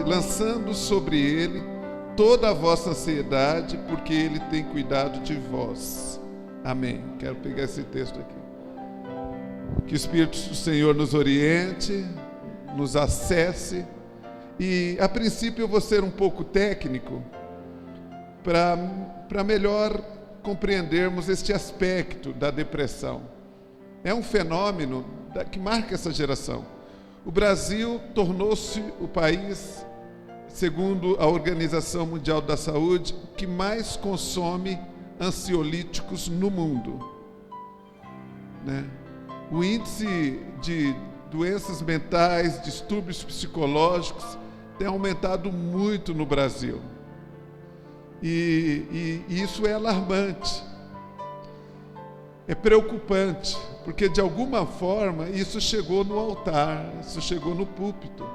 verdade, lançando sobre ele toda a vossa ansiedade, porque ele tem cuidado de vós. Amém. Quero pegar esse texto aqui. Que o Espírito do Senhor nos oriente, nos acesse. E, a princípio, eu vou ser um pouco técnico para melhor compreendermos este aspecto da depressão. É um fenômeno que marca essa geração. O Brasil tornou-se o país, segundo a Organização Mundial da Saúde, que mais consome ansiolíticos no mundo, né? O índice de doenças mentais, distúrbios psicológicos, tem aumentado muito no Brasil. E isso é alarmante, é preocupante, porque de alguma forma isso chegou no altar, isso chegou no púlpito.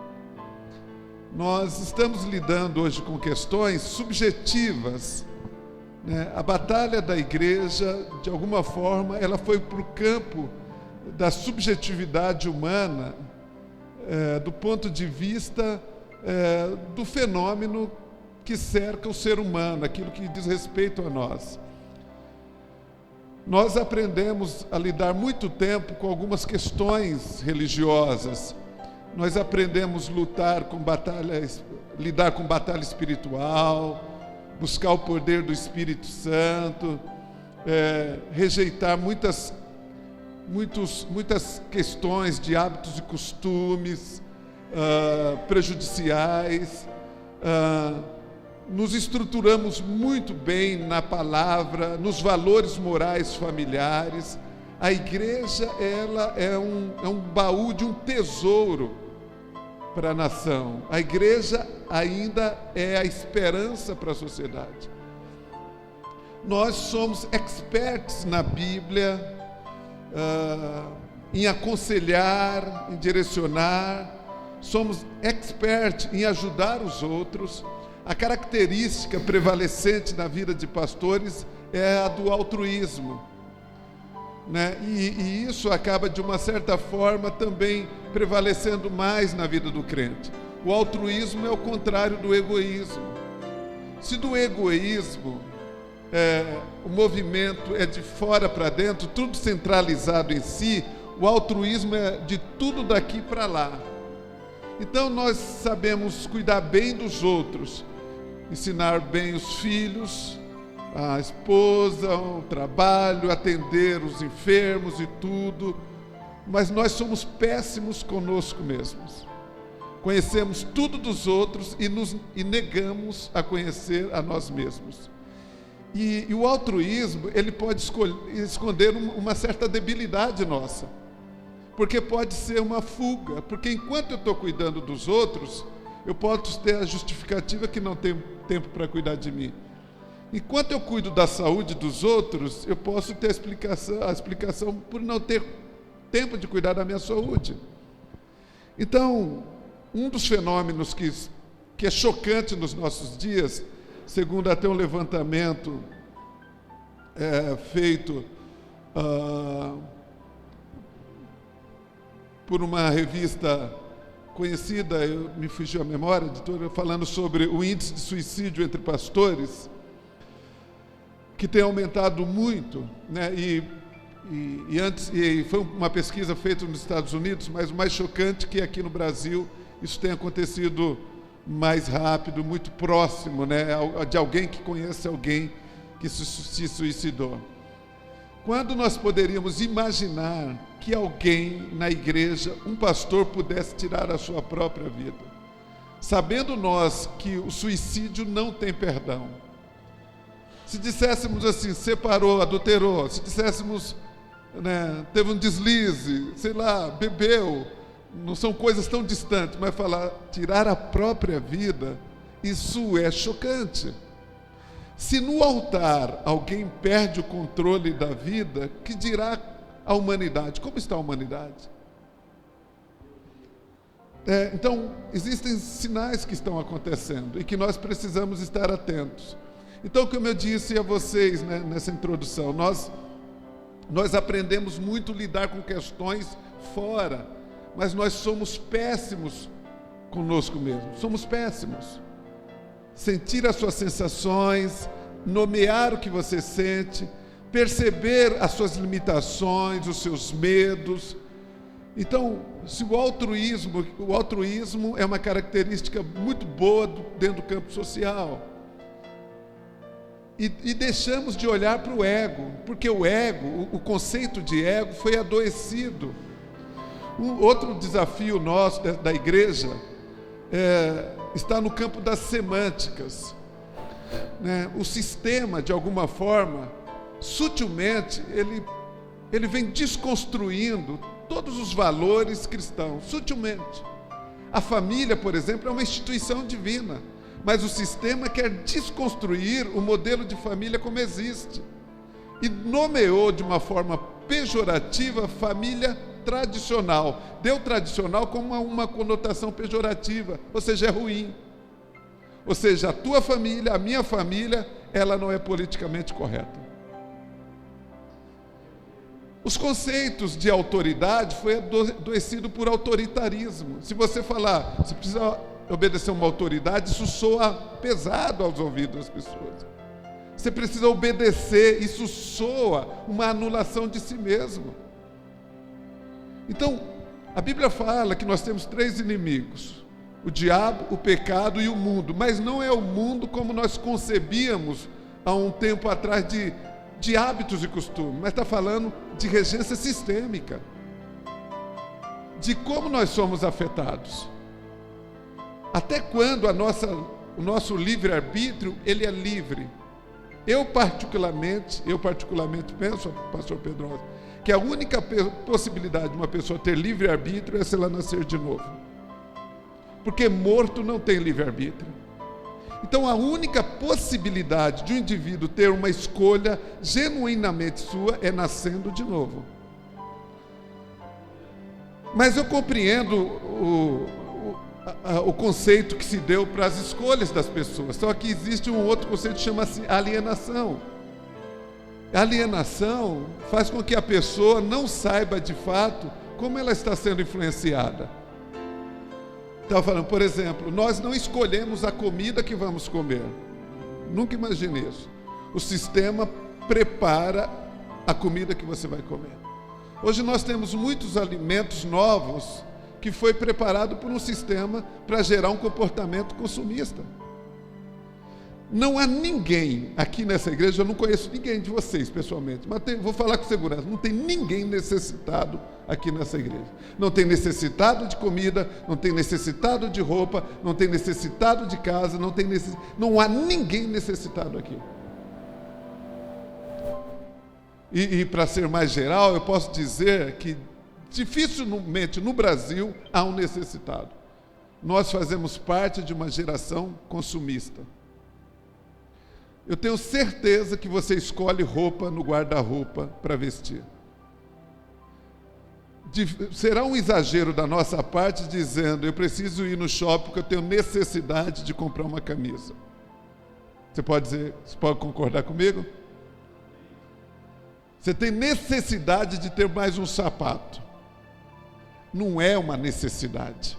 Nós estamos lidando hoje com questões subjetivas, né? A batalha da igreja, de alguma forma, ela foi para o campo da subjetividade humana, do ponto de vista do fenômeno que cerca o ser humano, aquilo que diz respeito a nós. Nós aprendemos a lidar muito tempo com algumas questões religiosas. Nós aprendemos a lidar com batalha espiritual, buscar o poder do Espírito Santo, rejeitar muitas questões de hábitos e costumes prejudiciais. Nos estruturamos muito bem na palavra, nos valores morais familiares. A igreja, ela é um baú de um tesouro para a nação. A igreja ainda é a esperança para a sociedade. Nós somos experts na Bíblia, em aconselhar, em direcionar. Somos experts em ajudar os outros. A característica prevalecente na vida de pastores é a do altruísmo, né? E isso acaba, de uma certa forma, também prevalecendo mais na vida do crente. O altruísmo é o contrário do egoísmo. Se do egoísmo o movimento é de fora para dentro, tudo centralizado em si, o altruísmo é de tudo daqui para lá. Então nós sabemos cuidar bem dos outros, ensinar bem os filhos, a esposa, o trabalho, atender os enfermos e tudo, mas nós somos péssimos conosco mesmos. Conhecemos tudo dos outros e negamos a conhecer a nós mesmos. E o altruísmo, ele pode esconder uma certa debilidade nossa, porque pode ser uma fuga, porque enquanto eu estou cuidando dos outros, eu posso ter a justificativa que não tenho tempo para cuidar de mim. Enquanto eu cuido da saúde dos outros, eu posso ter a explicação por não ter tempo de cuidar da minha saúde. Então, um dos fenômenos que é chocante nos nossos dias, segundo até um levantamento feito por uma revista conhecida, me fugiu a memória, editora, falando sobre o índice de suicídio entre pastores, que tem aumentado muito, né? E foi uma pesquisa feita nos Estados Unidos, mas o mais chocante é que aqui no Brasil isso tem acontecido mais rápido, muito próximo, né, de alguém que conhece alguém que se suicidou. Quando nós poderíamos imaginar que alguém na igreja, um pastor, pudesse tirar a sua própria vida? Sabendo nós que o suicídio não tem perdão. Se disséssemos assim, separou, adulterou, se disséssemos, né, teve um deslize, sei lá, bebeu, não são coisas tão distantes, mas falar, tirar a própria vida, isso é chocante. Se no altar alguém perde o controle da vida, que dirá a humanidade? Como está a humanidade? Então, existem sinais que estão acontecendo e que nós precisamos estar atentos. Então, como eu disse a vocês, né, nessa introdução, nós aprendemos muito a lidar com questões fora, mas nós somos péssimos conosco mesmo. Somos péssimos. Sentir as suas sensações, nomear o que você sente, perceber as suas limitações, os seus medos. Então, se o altruísmo é uma característica muito boa dentro do campo social. E deixamos de olhar para o ego, porque o ego, o conceito de ego foi adoecido. Outro desafio nosso da igreja está no campo das semânticas. O sistema, de alguma forma, sutilmente, ele vem desconstruindo todos os valores cristãos, sutilmente. A família, por exemplo, é uma instituição divina, mas o sistema quer desconstruir o modelo de família como existe. E nomeou de uma forma pejorativa família tradicional. Deu tradicional como uma conotação pejorativa, ou seja, é ruim. Ou seja, a tua família, a minha família, ela não é politicamente correta. Os conceitos de autoridade foi adoecido por autoritarismo. Se você falar, você precisa obedecer uma autoridade, isso soa pesado aos ouvidos das pessoas. Você precisa obedecer, isso soa uma anulação de si mesmo. Então, a Bíblia fala que nós temos 3 inimigos: o diabo, o pecado e o mundo. Mas não é o mundo como nós concebíamos há um tempo atrás de hábitos e costumes, mas está falando de regência sistêmica, de como nós somos afetados. Até quando o nosso livre-arbítrio, ele é livre? Eu particularmente penso, pastor Pedrosa, que a única possibilidade de uma pessoa ter livre-arbítrio é se ela nascer de novo. Porque morto não tem livre-arbítrio. Então a única possibilidade de um indivíduo ter uma escolha genuinamente sua é nascendo de novo. Mas eu compreendo o conceito que se deu para as escolhas das pessoas. Só que existe um outro conceito que chama-se alienação. A alienação faz com que a pessoa não saiba de fato como ela está sendo influenciada. Estava falando, por exemplo, nós não escolhemos a comida que vamos comer. Nunca imagine isso. O sistema prepara a comida que você vai comer. Hoje nós temos muitos alimentos novos que foi preparado por um sistema para gerar um comportamento consumista. Não há ninguém aqui nessa igreja, eu não conheço ninguém de vocês pessoalmente, mas vou falar com segurança, não tem ninguém necessitado aqui nessa igreja. Não tem necessitado de comida, não tem necessitado de roupa, não tem necessitado de casa, não há ninguém necessitado aqui. E para ser mais geral, eu posso dizer que dificilmente no Brasil há um necessitado. Nós fazemos parte de uma geração consumista. Eu tenho certeza que você escolhe roupa no guarda-roupa para vestir. Será um exagero da nossa parte dizendo, eu preciso ir no shopping porque eu tenho necessidade de comprar uma camisa. Você pode concordar comigo? Você tem necessidade de ter mais um sapato. Não é uma necessidade.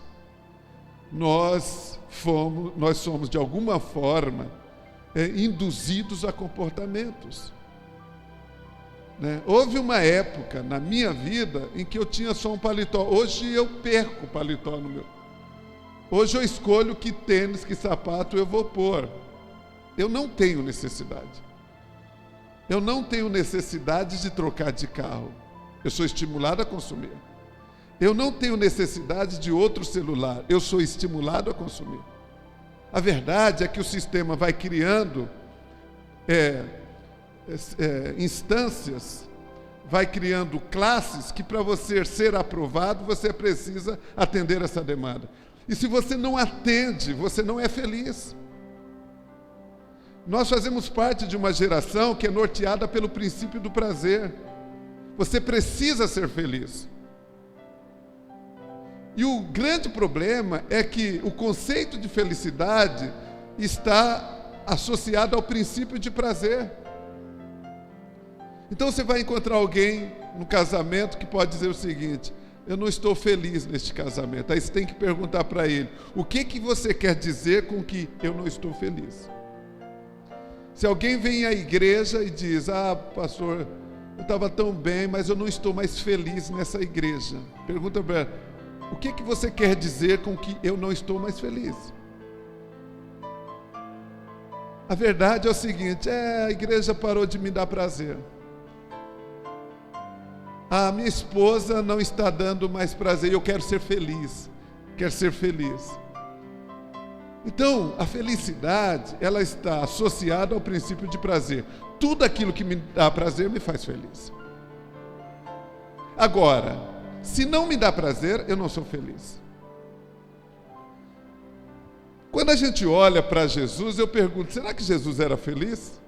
Nós somos de alguma forma induzidos a comportamentos. Houve uma época na minha vida em que eu tinha só um paletó. Hoje eu perco o paletó no meu. Hoje eu escolho que tênis, que sapato eu vou pôr. Eu não tenho necessidade. Eu não tenho necessidade de trocar de carro. Eu sou estimulado a consumir. Eu não tenho necessidade de outro celular. Eu sou estimulado a consumir. A verdade é que o sistema vai criando instâncias, vai criando classes que para você ser aprovado, você precisa atender essa demanda. E se você não atende, você não é feliz. Nós fazemos parte de uma geração que é norteada pelo princípio do prazer. Você precisa ser feliz. E o grande problema é que o conceito de felicidade está associado ao princípio de prazer. Então você vai encontrar alguém no casamento que pode dizer o seguinte: eu não estou feliz neste casamento. Aí você tem que perguntar para ele, o que você quer dizer com que eu não estou feliz? Se alguém vem à igreja e diz, pastor, eu estava tão bem, mas eu não estou mais feliz nessa igreja. Pergunta para ela, o que você quer dizer com que eu não estou mais feliz? A verdade é o seguinte, a igreja parou de me dar prazer. A minha esposa não está dando mais prazer, eu quero ser feliz. Quero ser feliz. Então, a felicidade, ela está associada ao princípio de prazer. Tudo aquilo que me dá prazer me faz feliz. Agora, se não me dá prazer, eu não sou feliz. Quando a gente olha para Jesus, eu pergunto, será que Jesus era feliz?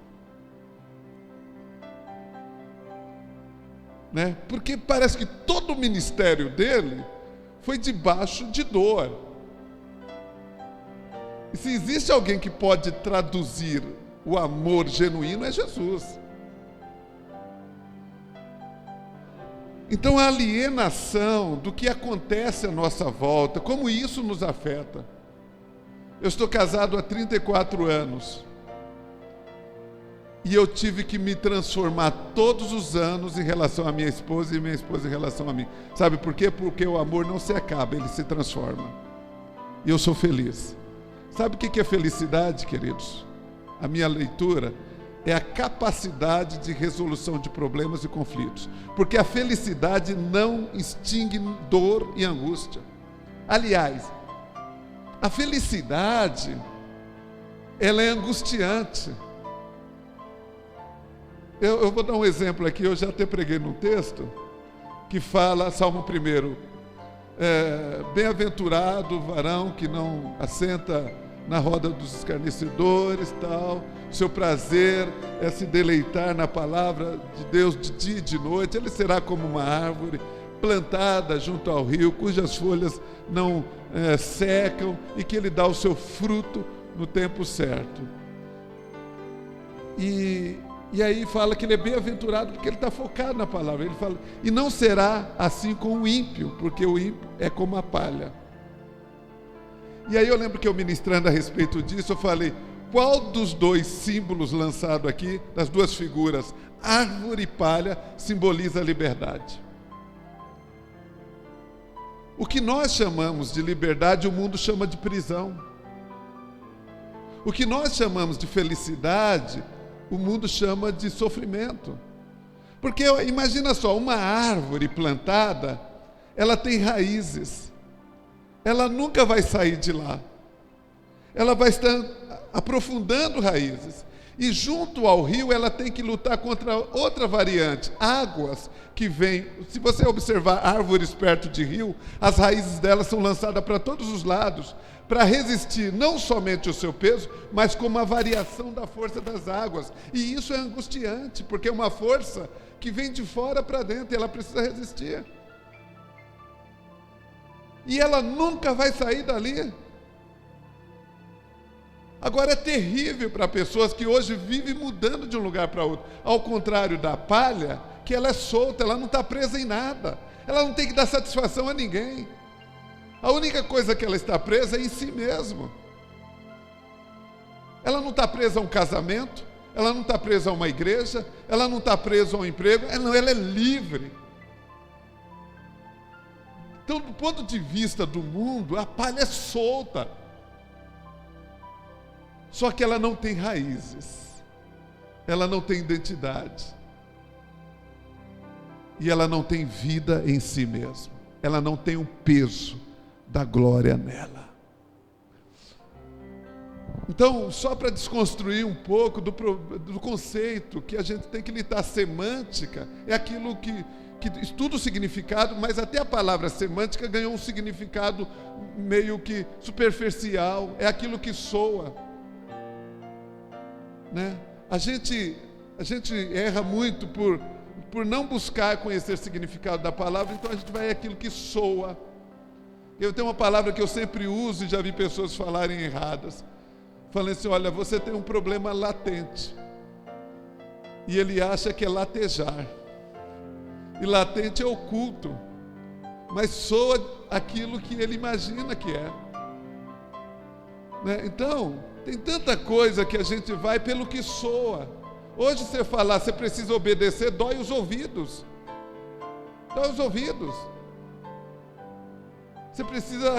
Né? Porque parece que todo o ministério dele foi debaixo de dor. E se existe alguém que pode traduzir o amor genuíno, é Jesus. Então a alienação do que acontece à nossa volta, como isso nos afeta. Eu estou casado há 34 anos. E eu tive que me transformar todos os anos em relação à minha esposa e minha esposa em relação a mim. Sabe por quê? Porque o amor não se acaba, ele se transforma. E eu sou feliz. Sabe o que é felicidade, queridos? A minha leitura é a capacidade de resolução de problemas e conflitos. Porque a felicidade não extingue dor e angústia. Aliás, a felicidade, ela é angustiante. Eu vou dar um exemplo aqui, eu já até preguei num texto, que fala, Salmo 1, bem-aventurado o varão que não assenta na roda dos escarnecedores, tal. Seu prazer é se deleitar na palavra de Deus de dia e de noite. Ele será como uma árvore plantada junto ao rio, cujas folhas não secam e que ele dá o seu fruto no tempo certo. E aí fala que ele é bem-aventurado porque ele está focado na palavra. Ele fala, e não será assim com o ímpio, porque o ímpio é como a palha. E aí eu lembro que eu ministrando a respeito disso, eu falei, qual dos dois símbolos lançados aqui, das duas figuras, árvore e palha, simboliza a liberdade? O que nós chamamos de liberdade, o mundo chama de prisão. O que nós chamamos de felicidade, o mundo chama de sofrimento. Porque imagina só, uma árvore plantada, ela tem raízes. Ela nunca vai sair de lá. Ela vai estar aprofundando raízes. E junto ao rio, ela tem que lutar contra outra variante, águas que vêm. Se você observar árvores perto de rio, as raízes delas são lançadas para todos os lados, para resistir não somente o seu peso, mas como a variação da força das águas. E isso é angustiante, porque é uma força que vem de fora para dentro e ela precisa resistir. E ela nunca vai sair dali. Agora é terrível para pessoas que hoje vivem mudando de um lugar para outro. Ao contrário da palha, que ela é solta, ela não está presa em nada. Ela não tem que dar satisfação a ninguém. A única coisa que ela está presa é em si mesma. Ela não está presa a um casamento, ela não está presa a uma igreja, ela não está presa a um emprego, ela é livre. Então, do ponto de vista do mundo, a palha é solta. Só que ela não tem raízes, ela não tem identidade, e ela não tem vida em si mesma, ela não tem um peso da glória nela. Então, só para desconstruir um pouco do conceito que a gente tem que lidar, semântica é aquilo que estuda o significado, mas até a palavra semântica ganhou um significado meio que superficial, é aquilo que soa. Né? A gente erra muito por não buscar conhecer o significado da palavra, então a gente vai àquilo que soa. Eu tenho uma palavra que eu sempre uso e já vi pessoas falarem erradas, falando assim, olha, você tem um problema latente, e ele acha que é latejar, e latente é oculto. mas soa aquilo que ele imagina que é. Né? Então, tem tanta coisa que a gente vai pelo que soa. Hoje você falar, você precisa obedecer, dói os ouvidos. Dói os ouvidos. Você precisa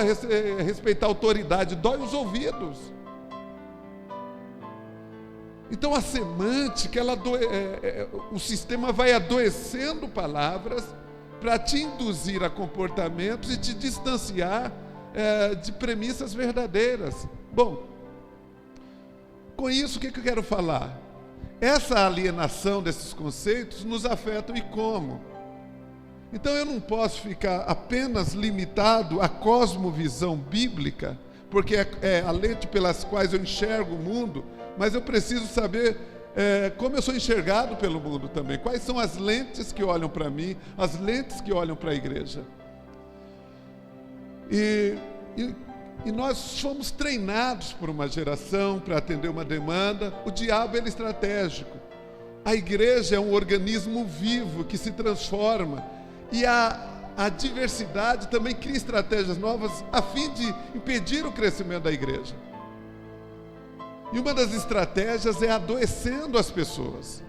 respeitar a autoridade, dói os ouvidos. Então a semântica, o sistema vai adoecendo palavras para te induzir a comportamentos e te distanciar de premissas verdadeiras. Bom, com isso o que eu quero falar? Essa alienação desses conceitos nos afeta e como? Então eu não posso ficar apenas limitado à cosmovisão bíblica, porque é a lente pelas quais eu enxergo o mundo, mas eu preciso saber como eu sou enxergado pelo mundo também. Quais são as lentes que olham para mim, as lentes que olham para a igreja. E nós fomos treinados por uma geração para atender uma demanda. O diabo, ele é estratégico. A igreja é um organismo vivo que se transforma. E a diversidade também cria estratégias novas a fim de impedir o crescimento da igreja. E uma das estratégias é adoecendo as pessoas.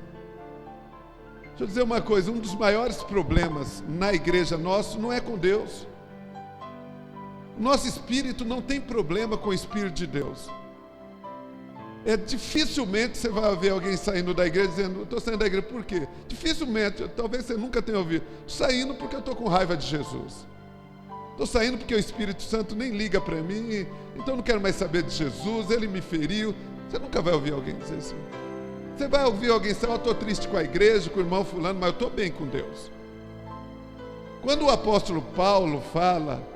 Deixa eu dizer uma coisa, um dos maiores problemas na igreja nosso não é com Deus. Nosso espírito não tem problema com o Espírito de Deus. Dificilmente você vai ver alguém saindo da igreja dizendo, estou saindo da igreja, por quê? Dificilmente, talvez você nunca tenha ouvido. Estou saindo porque eu estou com raiva de Jesus. Estou saindo porque o Espírito Santo nem liga para mim, então não quero mais saber de Jesus, ele me feriu. Você nunca vai ouvir alguém dizer assim. Você vai ouvir alguém dizer, eu estou triste com a igreja, com o irmão fulano, mas eu estou bem com Deus. Quando o apóstolo Paulo fala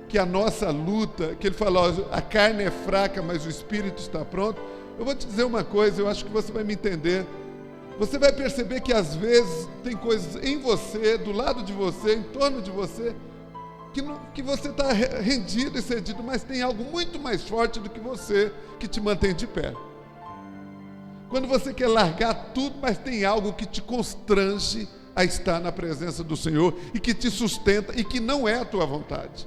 que a nossa luta, que ele fala, a carne é fraca, mas o Espírito está pronto, eu vou te dizer uma coisa, eu acho que você vai me entender. Você vai perceber que às vezes tem coisas em você, do lado de você, em torno de você, que você está rendido e cedido, mas tem algo muito mais forte do que você, que te mantém de pé. Quando você quer largar tudo, mas tem algo que te constrange a estar na presença do Senhor, e que te sustenta, e que não é a tua vontade,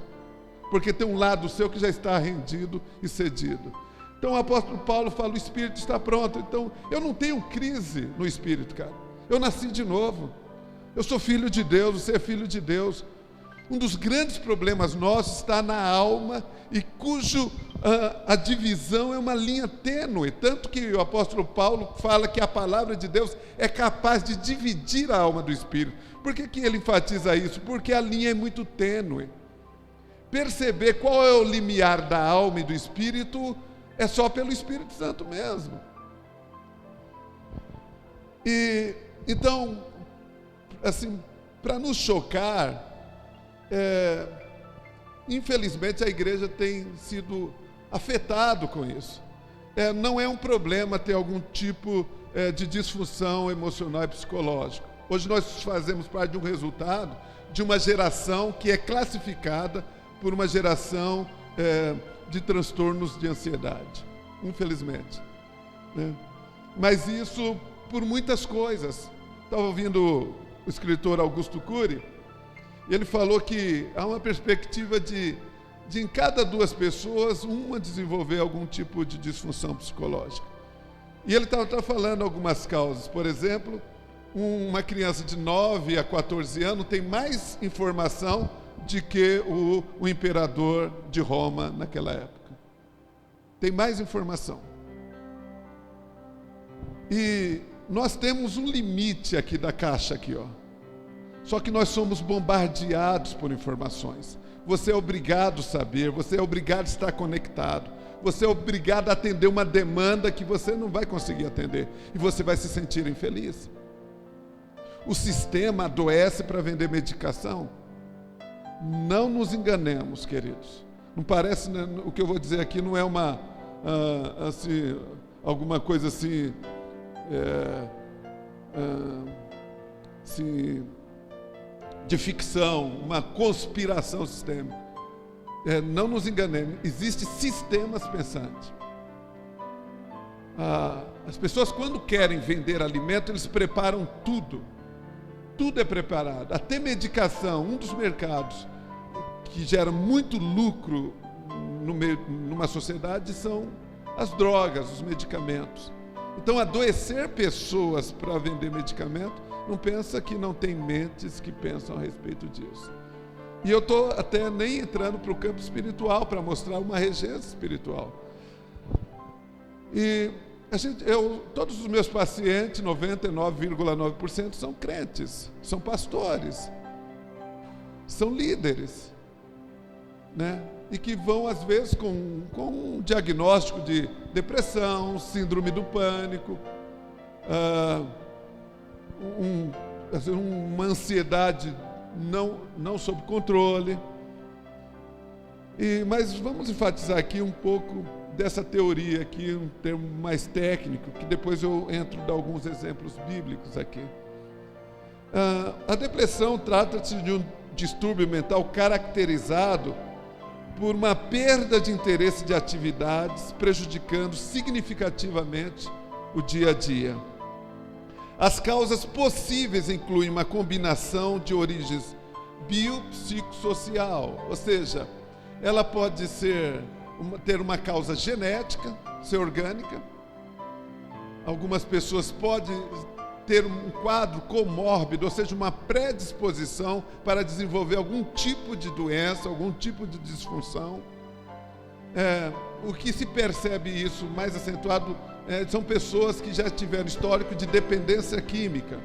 porque tem um lado seu que já está rendido e cedido. Então o apóstolo Paulo fala, o Espírito está pronto. Então eu não tenho crise no Espírito, cara. Eu nasci de novo. Eu sou filho de Deus, você é filho de Deus. Um dos grandes problemas nossos está na alma, e cujo a divisão é uma linha tênue. Tanto que o apóstolo Paulo fala que a palavra de Deus é capaz de dividir a alma do Espírito. Por que ele enfatiza isso? Porque a linha é muito tênue. Perceber qual é o limiar da alma e do Espírito é só pelo Espírito Santo mesmo. E então, assim, para nos chocar, infelizmente a igreja tem sido afetado com isso. Não é um problema ter algum tipo de disfunção emocional e psicológica. Hoje nós fazemos parte de um resultado de uma geração que é classificada por uma geração de transtornos de ansiedade, infelizmente, né? Mas isso por muitas coisas. Estava ouvindo o escritor Augusto Cury, e ele falou que há uma perspectiva de em cada duas pessoas, uma desenvolver algum tipo de disfunção psicológica. E ele estava falando algumas causas. Por exemplo, uma criança de 9 a 14 anos tem mais informação de que o imperador de Roma naquela época. Tem mais informação. E nós temos um limite aqui da caixa aqui, ó. Só que nós somos bombardeados por informações. Você é obrigado a saber, você é obrigado a estar conectado, você é obrigado a atender uma demanda que você não vai conseguir atender, e você vai se sentir infeliz. O sistema adoece para vender medicação. Não nos enganemos, queridos. Não parece, né, o que eu vou dizer aqui não é uma assim, alguma coisa assim, assim, de ficção, uma conspiração sistêmica. Não nos enganemos, existem sistemas pensantes. As pessoas, quando querem vender alimento, eles preparam tudo. Tudo é preparado, até medicação. Um dos mercados que gera muito lucro numa sociedade são as drogas, os medicamentos. Então, adoecer pessoas para vender medicamento, não pensa que não tem mentes que pensam a respeito disso. E eu estou até nem entrando para o campo espiritual, para mostrar uma regência espiritual. E todos os meus pacientes, 99,9%, são crentes, são pastores, são líderes, né? E que vão, às vezes, com um diagnóstico de depressão, síndrome do pânico, uma ansiedade não sob controle. Mas vamos enfatizar aqui um pouco dessa teoria aqui, um termo mais técnico, que depois eu entro em alguns exemplos bíblicos aqui. A depressão trata-se de um distúrbio mental caracterizado por uma perda de interesse de atividades, prejudicando significativamente o dia a dia. As causas possíveis incluem uma combinação de origens biopsicossocial, ou seja, ela pode ter uma causa genética, ser orgânica. Algumas pessoas podem ter um quadro comórbido, ou seja, uma predisposição para desenvolver algum tipo de doença, algum tipo de disfunção. O que se percebe isso mais acentuado são pessoas que já tiveram histórico de dependência química.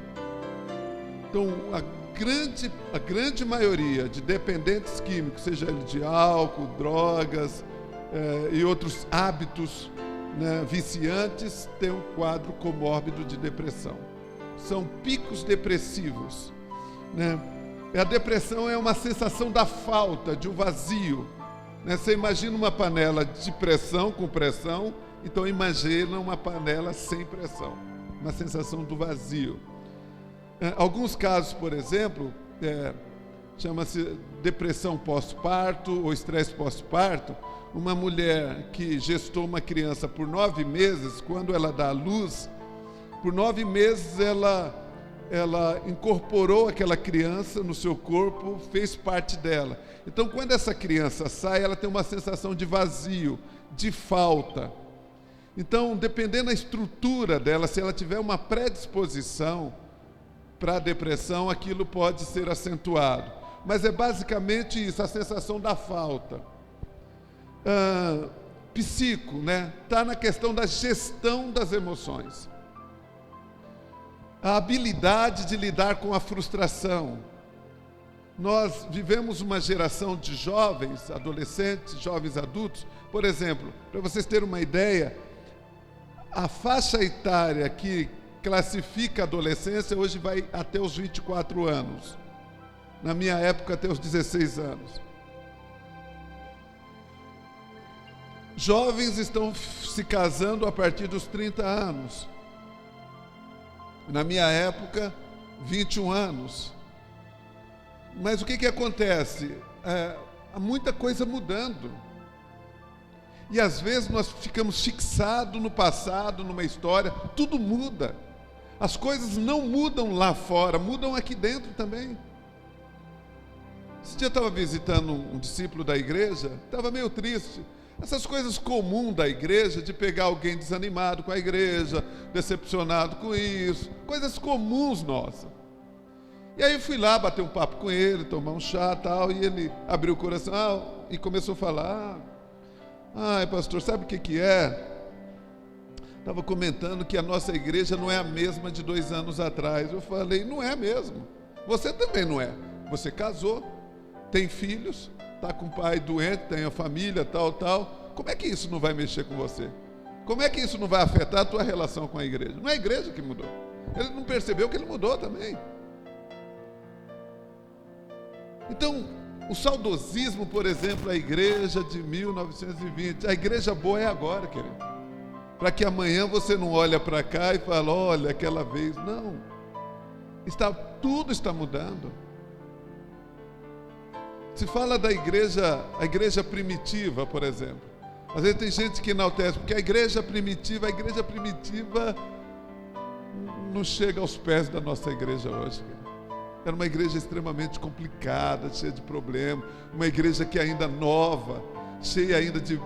Então, a grande maioria de dependentes químicos, seja ele de álcool, drogas e outros hábitos, né, viciantes, tem um quadro comórbido de depressão. São picos depressivos, né? A depressão é uma sensação da falta, de um vazio, né? Você imagina uma panela de pressão com pressão, então imagina uma panela sem pressão, uma sensação do vazio. Alguns casos, por exemplo, chama-se depressão pós-parto ou estresse pós-parto. Uma mulher que gestou uma criança por 9 meses, quando ela dá à luz, por 9 meses ela incorporou aquela criança no seu corpo, fez parte dela. Então, quando essa criança sai, ela tem uma sensação de vazio, de falta. Então, dependendo da estrutura dela, se ela tiver uma predisposição para a depressão, aquilo pode ser acentuado. Mas é basicamente isso, a sensação da falta. Psico, né? Está na questão da gestão das emoções. A habilidade de lidar com a frustração. Nós vivemos uma geração de jovens, adolescentes, jovens adultos. Por exemplo, para vocês terem uma ideia, a faixa etária que classifica a adolescência hoje vai até os 24 anos. Na minha época, até os 16 anos. Jovens estão se casando a partir dos 30 anos. Na minha época, 21 anos. Mas o que acontece? Há muita coisa mudando. E às vezes nós ficamos fixados no passado, numa história, tudo muda. As coisas não mudam lá fora, mudam aqui dentro também. Esse dia eu estava visitando um discípulo da igreja, estava meio triste. Essas coisas comuns da igreja, de pegar alguém desanimado com a igreja, decepcionado com isso, coisas comuns nossas. E aí eu fui lá bater um papo com ele, tomar um chá e tal, e ele abriu o coração e começou a falar: pastor, sabe o que é? Estava comentando que a nossa igreja não é a mesma de 2 anos atrás. Eu falei: não é mesmo, você também não é. Você casou, tem filhos, está com o pai doente, tem a família, tal. Como é que isso não vai mexer com você? Como é que isso não vai afetar a tua relação com a igreja? Não é a igreja que mudou. Ele não percebeu que ele mudou também. Então, o saudosismo, por exemplo, a igreja de 1920, a igreja boa é agora, querido. Para que amanhã você não olhe para cá e fale: olha, aquela vez. Não. Tudo está mudando. Se fala da igreja, a igreja primitiva, por exemplo. Às vezes tem gente que enaltece, porque a igreja primitiva não chega aos pés da nossa igreja hoje. Era uma igreja extremamente complicada, cheia de problemas, uma igreja que ainda nova, cheia ainda de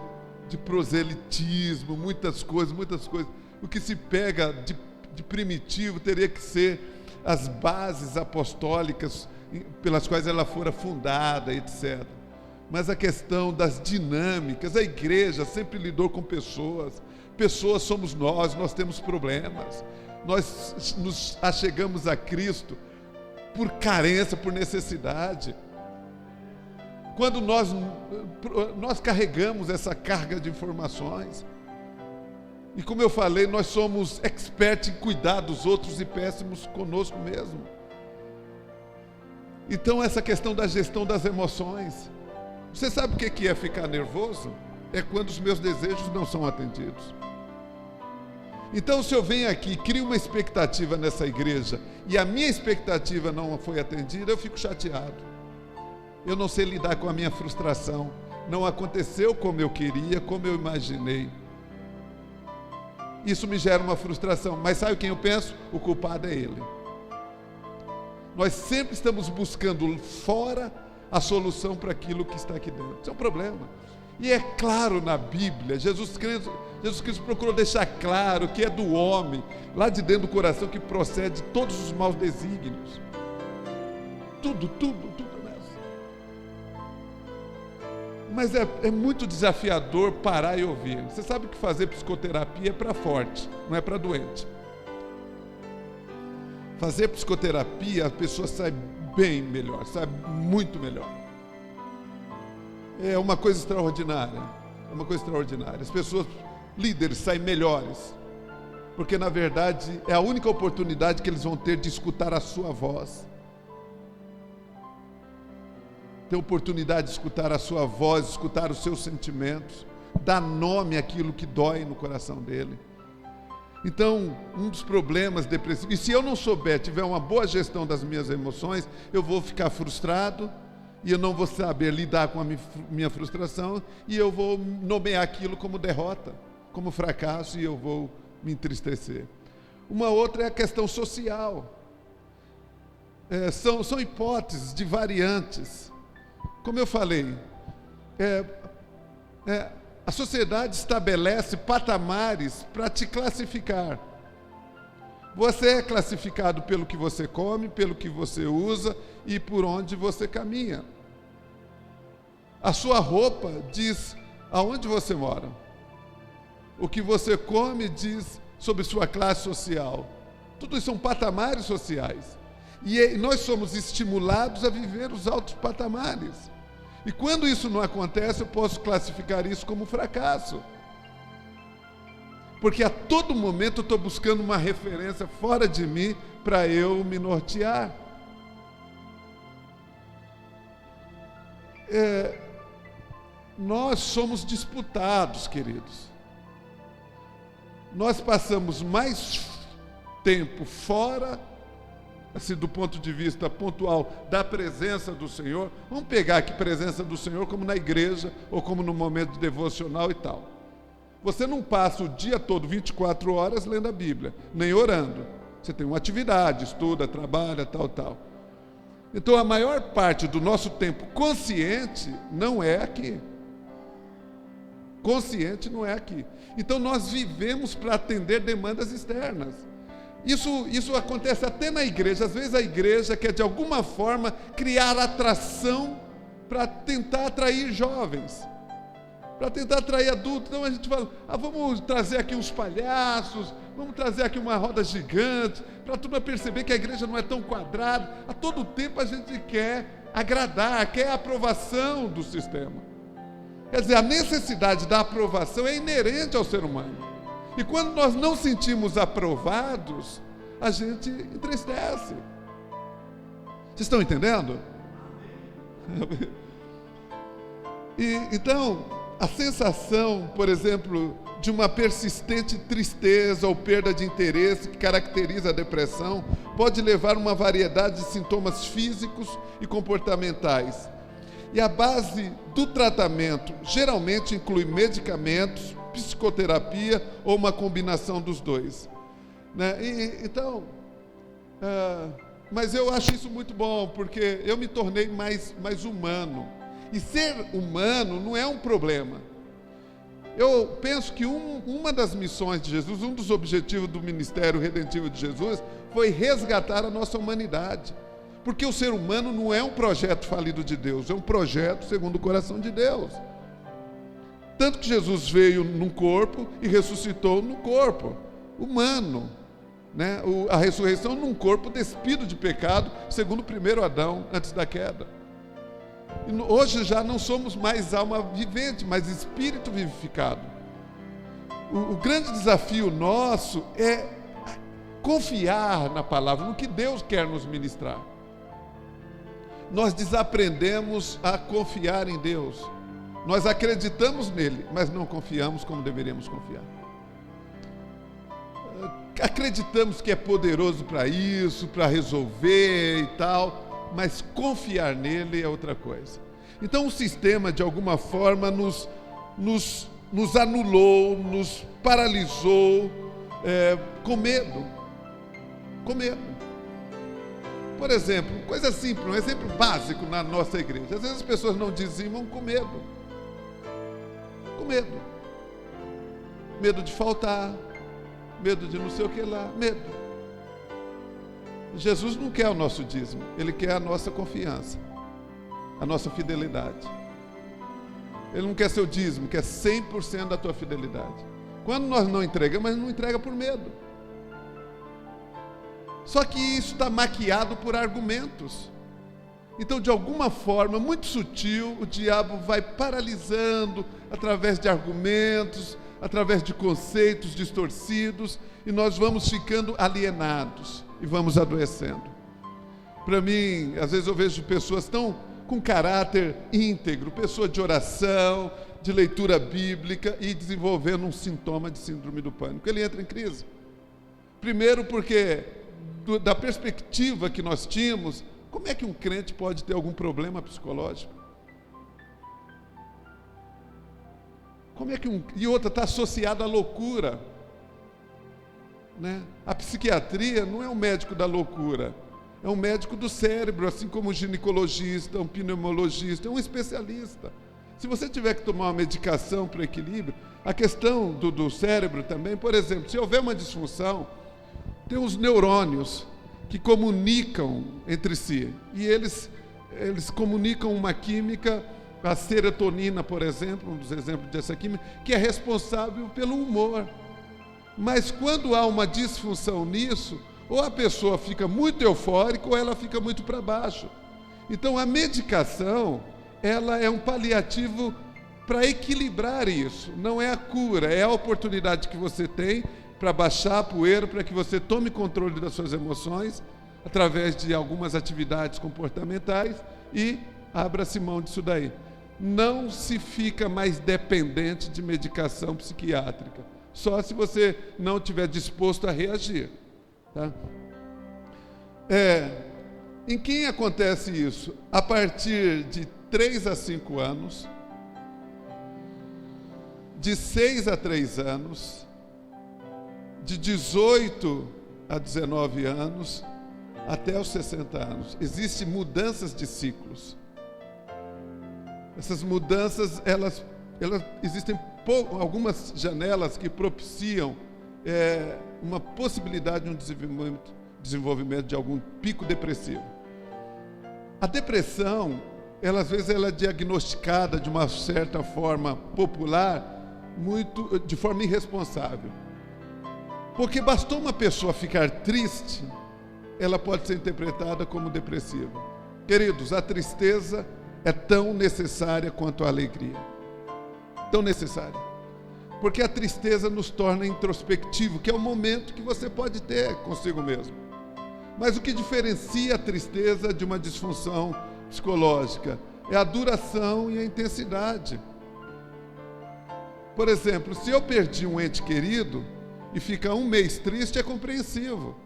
proselitismo, muitas coisas. O que se pega de primitivo teria que ser as bases apostólicas pelas quais ela fora fundada, etc. Mas a questão das dinâmicas, a igreja sempre lidou com pessoas somos nós temos problemas, nós nos achegamos a Cristo por carência, por necessidade. Quando nós carregamos essa carga de informações, e como eu falei, nós somos expertos em cuidar dos outros e péssimos conosco mesmo. Então essa questão da gestão das emoções, você sabe o que é ficar nervoso? É quando os meus desejos não são atendidos. Então, se eu venho aqui, crio uma expectativa nessa igreja, e a minha expectativa não foi atendida, eu fico chateado. Eu não sei lidar com a minha frustração. Não aconteceu como eu queria, como eu imaginei. Isso me gera uma frustração. Mas sabe quem eu penso? O culpado é ele. Nós sempre estamos buscando fora a solução para aquilo que está aqui dentro. Isso é um problema. E é claro na Bíblia, Jesus Cristo procurou deixar claro que é do homem, lá de dentro do coração, que procede todos os maus desígnios. Tudo nessa. Mas é muito desafiador parar e ouvir. Você sabe que fazer psicoterapia é para forte, não é para doente. Fazer psicoterapia, a pessoa sai bem melhor, sai muito melhor. É uma coisa extraordinária. As pessoas, líderes, saem melhores, porque na verdade é a única oportunidade que eles vão ter de escutar a sua voz. Ter oportunidade de escutar a sua voz, escutar os seus sentimentos, dar nome àquilo que dói no coração dele. Então, um dos problemas depressivos, e se eu não souber, tiver uma boa gestão das minhas emoções, eu vou ficar frustrado, e eu não vou saber lidar com a minha frustração, e eu vou nomear aquilo como derrota, como fracasso, e eu vou me entristecer. Uma outra é a questão social. São hipóteses de variantes. Como eu falei, a sociedade estabelece patamares para te classificar. Você é classificado pelo que você come, pelo que você usa e por onde você caminha. A sua roupa diz aonde você mora. O que você come diz sobre sua classe social. Tudo isso são patamares sociais. E nós somos estimulados a viver os altos patamares. E quando isso não acontece, eu posso classificar isso como fracasso. Porque a todo momento eu estou buscando uma referência fora de mim para eu me nortear. Nós somos disputados, queridos. Nós passamos mais tempo fora, assim, do ponto de vista pontual da presença do Senhor. Vamos pegar aqui presença do Senhor como na igreja ou como no momento devocional e tal. Você não passa o dia todo, 24 horas, lendo a Bíblia, nem orando. Você tem uma atividade, estuda, trabalha, tal. Então, a maior parte do nosso tempo consciente não é aqui. Consciente não é aqui. Então, nós vivemos para atender demandas externas. Isso acontece até na igreja. Às vezes a igreja quer, de alguma forma, criar atração para tentar atrair jovens, para tentar atrair adultos. Então a gente fala, vamos trazer aqui uns palhaços, vamos trazer aqui uma roda gigante, para a turma perceber que a igreja não é tão quadrada. A todo tempo a gente quer agradar, quer a aprovação do sistema. Quer dizer, a necessidade da aprovação é inerente ao ser humano. E quando nós não sentimos aprovados, a gente entristece. Vocês estão entendendo? Então, a sensação, por exemplo, de uma persistente tristeza ou perda de interesse que caracteriza a depressão, pode levar a uma variedade de sintomas físicos e comportamentais. E a base do tratamento geralmente inclui medicamentos, psicoterapia ou uma combinação dos dois. Então, Mas eu acho isso muito bom, porque eu me tornei mais humano. E ser humano não é um problema. Eu penso que uma das missões de Jesus, um dos objetivos do ministério redentivo de Jesus, foi resgatar a nossa humanidade. Porque o ser humano não é um projeto falido de Deus, é um projeto segundo o coração de Deus. Tanto que Jesus veio num corpo e ressuscitou no corpo humano, né? A ressurreição num corpo despido de pecado, segundo o primeiro Adão, antes da queda. E hoje já não somos mais alma vivente, mas espírito vivificado. O grande desafio nosso é confiar na palavra, no que Deus quer nos ministrar. Nós desaprendemos a confiar em Deus. Nós acreditamos nele, mas não confiamos como deveríamos confiar. Acreditamos que é poderoso para isso, para resolver e tal, mas confiar nele é outra coisa. Então o sistema, de alguma forma, nos anulou, nos paralisou, com medo. Com medo. Por exemplo, coisa simples, um exemplo básico na nossa igreja. Às vezes as pessoas não dizimam com medo. Com medo. Medo de faltar, medo de não sei o que lá, medo. Jesus não quer o nosso dízimo, Ele quer a nossa confiança, a nossa fidelidade. Ele não quer seu dízimo, quer 100% da tua fidelidade. Quando nós não entregamos, mas não entrega por medo. Só que isso está maquiado por argumentos. Então, de alguma forma, muito sutil, o diabo vai paralisando através de argumentos, através de conceitos distorcidos, e nós vamos ficando alienados e vamos adoecendo. Para mim, às vezes eu vejo pessoas tão com caráter íntegro, pessoa de oração, de leitura bíblica, e desenvolvendo um sintoma de síndrome do pânico. Ele entra em crise. Primeiro porque, da perspectiva que nós tínhamos, como é que um crente pode ter algum problema psicológico? Como é que e outra, está associada à loucura, né? A psiquiatria não é um médico da loucura, é um médico do cérebro, assim como um ginecologista, um pneumologista, é um especialista. Se você tiver que tomar uma medicação para equilíbrio, a questão do cérebro também, por exemplo, se houver uma disfunção, tem os neurônios que comunicam entre si, e eles comunicam uma química, a serotonina, por exemplo, um dos exemplos dessa química, que é responsável pelo humor. Mas quando há uma disfunção nisso, ou a pessoa fica muito eufórica, ou ela fica muito para baixo. Então a medicação, ela é um paliativo para equilibrar isso, não é a cura, é a oportunidade que você tem para baixar a poeira, para que você tome controle das suas emoções, através de algumas atividades comportamentais, e abra-se mão disso daí. Não se fica mais dependente de medicação psiquiátrica, só se você não estiver disposto a reagir. Tá? Em quem acontece isso? A partir de 3 a 5 anos, de 6 a 3 anos, de 18 a 19 anos, até os 60 anos. Existem mudanças de ciclos. Essas mudanças, elas existem algumas janelas que propiciam uma possibilidade de um desenvolvimento de algum pico depressivo. A depressão, às vezes ela é diagnosticada de uma certa forma popular, de forma irresponsável. Porque bastou uma pessoa ficar triste, ela pode ser interpretada como depressiva. Queridos, a tristeza é tão necessária quanto a alegria. Tão necessária. Porque a tristeza nos torna introspectivo, que é o momento que você pode ter consigo mesmo. Mas o que diferencia a tristeza de uma disfunção psicológica é a duração e a intensidade. Por exemplo, se eu perdi um ente querido e ficar um mês triste, é compreensível.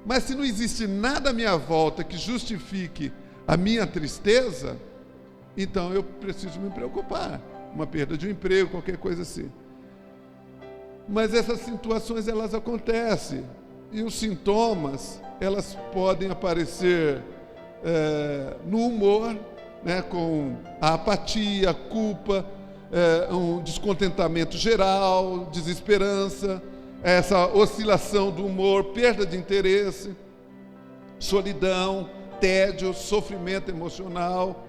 Mas se não existe nada à minha volta que justifique a minha tristeza, então eu preciso me preocupar. Uma perda de um emprego, qualquer coisa assim. Mas essas situações, elas acontecem. E os sintomas, elas podem aparecer no humor, né, com a apatia, a culpa, um descontentamento geral, desesperança, essa oscilação do humor, perda de interesse, solidão, tédio, sofrimento emocional,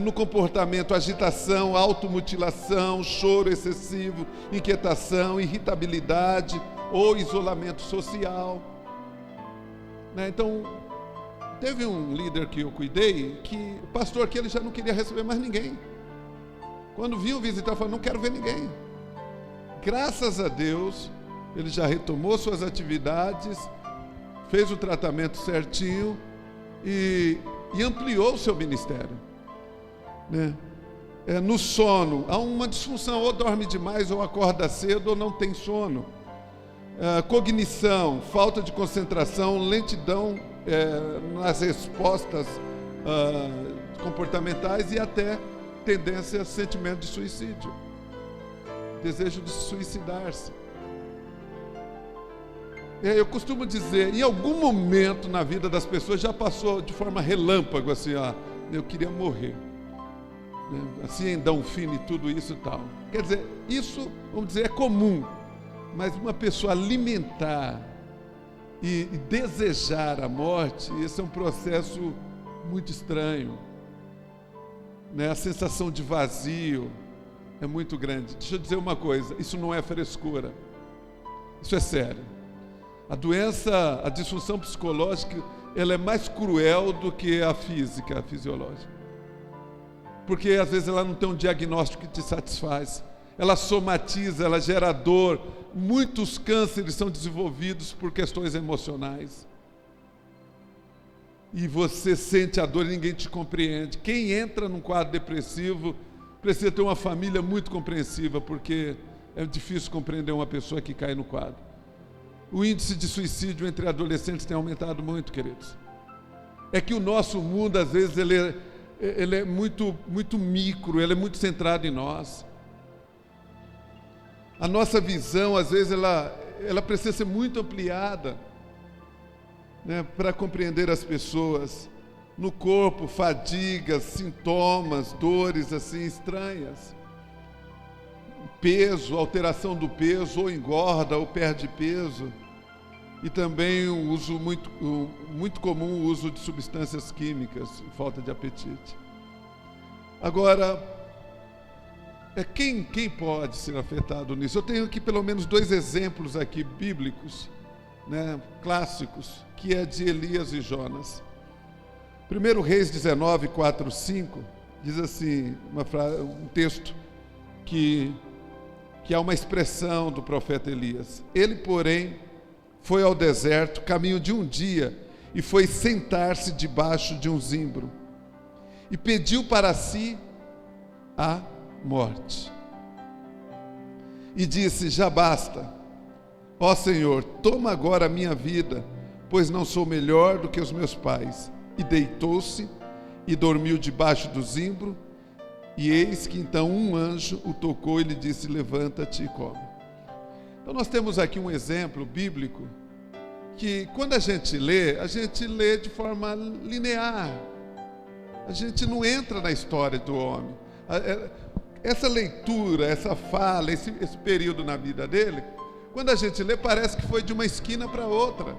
no comportamento, agitação, automutilação, choro excessivo, inquietação, irritabilidade ou isolamento social. Então, teve um líder que eu cuidei, que o pastor que ele já não queria receber mais ninguém. Quando vinham visitar, falou: não quero ver ninguém. Graças a Deus, ele já retomou suas atividades, fez o tratamento certinho e ampliou o seu ministério. No sono, há uma disfunção: ou dorme demais, ou acorda cedo, ou não tem sono. Cognição, falta de concentração, lentidão nas respostas comportamentais e até tendência a sentimento de suicídio, desejo de suicidar-se. Eu costumo dizer, em algum momento na vida das pessoas já passou de forma relâmpago assim, eu queria morrer, assim, dar um fim em tudo isso e tal. Quer dizer, isso, vamos dizer, é comum, mas uma pessoa alimentar e desejar a morte, esse é um processo muito estranho, a sensação de vazio é muito grande. Deixa eu dizer uma coisa, isso não é frescura, isso é sério. A doença, a disfunção psicológica, ela é mais cruel do que a física, a fisiológica. Porque às vezes ela não tem um diagnóstico que te satisfaz. Ela somatiza, ela gera dor. Muitos cânceres são desenvolvidos por questões emocionais. E você sente a dor e ninguém te compreende. Quem entra num quadro depressivo precisa ter uma família muito compreensiva, porque é difícil compreender uma pessoa que cai no quadro. O índice de suicídio entre adolescentes tem aumentado muito, queridos. É que o nosso mundo, às vezes, ele é muito, muito micro, ele é muito centrado em nós. A nossa visão, às vezes, ela precisa ser muito ampliada, para compreender as pessoas. No corpo, fadigas, sintomas, dores assim estranhas. Peso, alteração do peso, ou engorda ou perde peso. E também o uso muito comum, o uso de substâncias químicas, falta de apetite. Agora, quem pode ser afetado nisso? Eu tenho aqui pelo menos 2 exemplos aqui bíblicos, clássicos, que é de Elias e Jonas. 1 Reis 19, 4, 5, diz assim, um texto que há uma expressão do profeta Elias. Ele, porém, foi ao deserto, caminho de um dia, e foi sentar-se debaixo de um zimbro, e pediu para si a morte. E disse: já basta, ó Senhor, toma agora a minha vida, pois não sou melhor do que os meus pais. E deitou-se e dormiu debaixo do zimbro, e eis que então um anjo o tocou e lhe disse: levanta-te e come. Então nós temos aqui um exemplo bíblico, que quando a gente lê de forma linear, a gente não entra na história do homem. Essa leitura, essa fala, esse período na vida dele, quando a gente lê, parece que foi de uma esquina para outra,